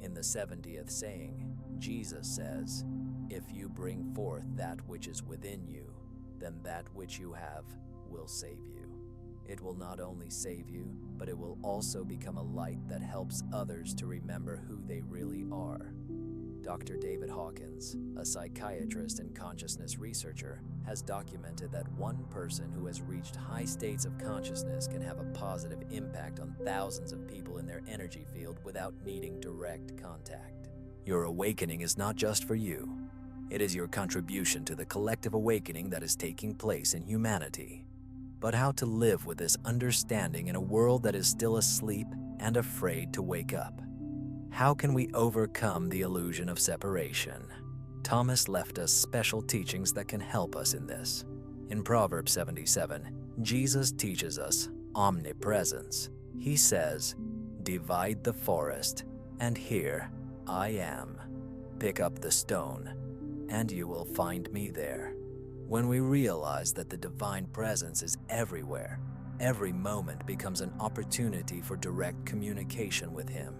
In the 70th saying, Jesus says, "If you bring forth that which is within you, then that which you have will save you." It will not only save you, but it will also become a light that helps others to remember who they really are. Dr. David Hawkins, a psychiatrist and consciousness researcher, has documented that one person who has reached high states of consciousness can have a positive impact on thousands of people in their energy field without needing direct contact. Your awakening is not just for you. It is your contribution to the collective awakening that is taking place in humanity. But how to live with this understanding in a world that is still asleep and afraid to wake up? How can we overcome the illusion of separation? Thomas left us special teachings that can help us in this. In Proverbs 77, Jesus teaches us omnipresence. He says, "Divide the forest, and here I am. Pick up the stone, and you will find me there." When we realize that the divine presence is everywhere, every moment becomes an opportunity for direct communication with Him.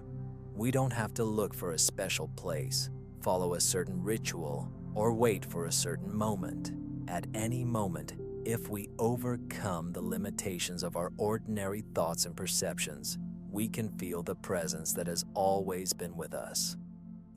We don't have to look for a special place, follow a certain ritual, or wait for a certain moment. At any moment, if we overcome the limitations of our ordinary thoughts and perceptions, we can feel the presence that has always been with us.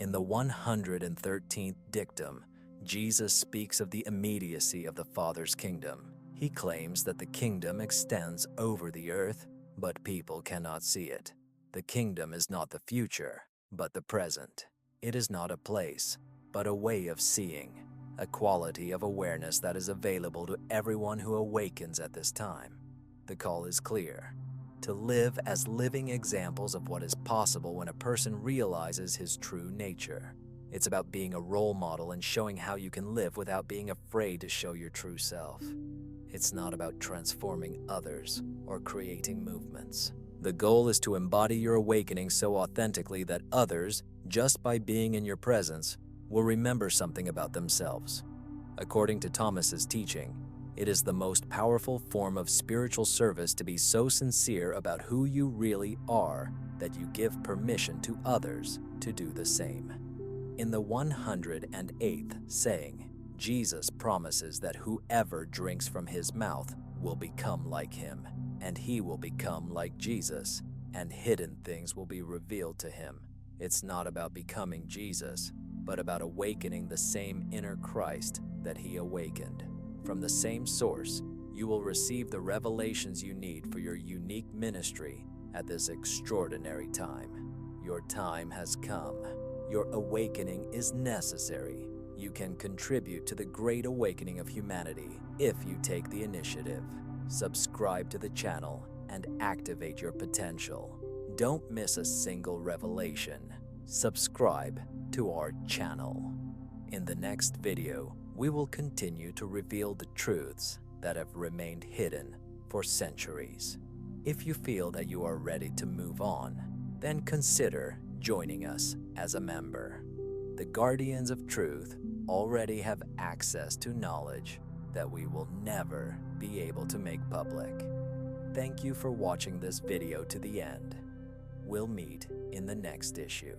In the 113th dictum, Jesus speaks of the immediacy of the Father's kingdom. He claims that the kingdom extends over the earth, but people cannot see it. The kingdom is not the future, but the present. It is not a place, but a way of seeing, a quality of awareness that is available to everyone who awakens at this time. The call is clear: to live as living examples of what is possible when a person realizes his true nature. It's about being a role model and showing how you can live without being afraid to show your true self. It's not about transforming others or creating movements. The goal is to embody your awakening so authentically that others, just by being in your presence, will remember something about themselves. According to Thomas's teaching, it is the most powerful form of spiritual service to be so sincere about who you really are that you give permission to others to do the same. In the 108th saying, Jesus promises that whoever drinks from His mouth will become like Him, and he will become like Jesus, and hidden things will be revealed to him. It's not about becoming Jesus, but about awakening the same inner Christ that He awakened. From the same source, you will receive the revelations you need for your unique ministry at this extraordinary time. Your time has come. Your awakening is necessary. You can contribute to the great awakening of humanity if you take the initiative. Subscribe to the channel and activate your potential. Don't miss a single revelation. Subscribe to our channel. In the next video, we will continue to reveal the truths that have remained hidden for centuries. If you feel that you are ready to move on, then consider joining us as a member. The Guardians of Truth already have access to knowledge that we will never be able to make public. Thank you for watching this video to the end. We'll meet in the next issue.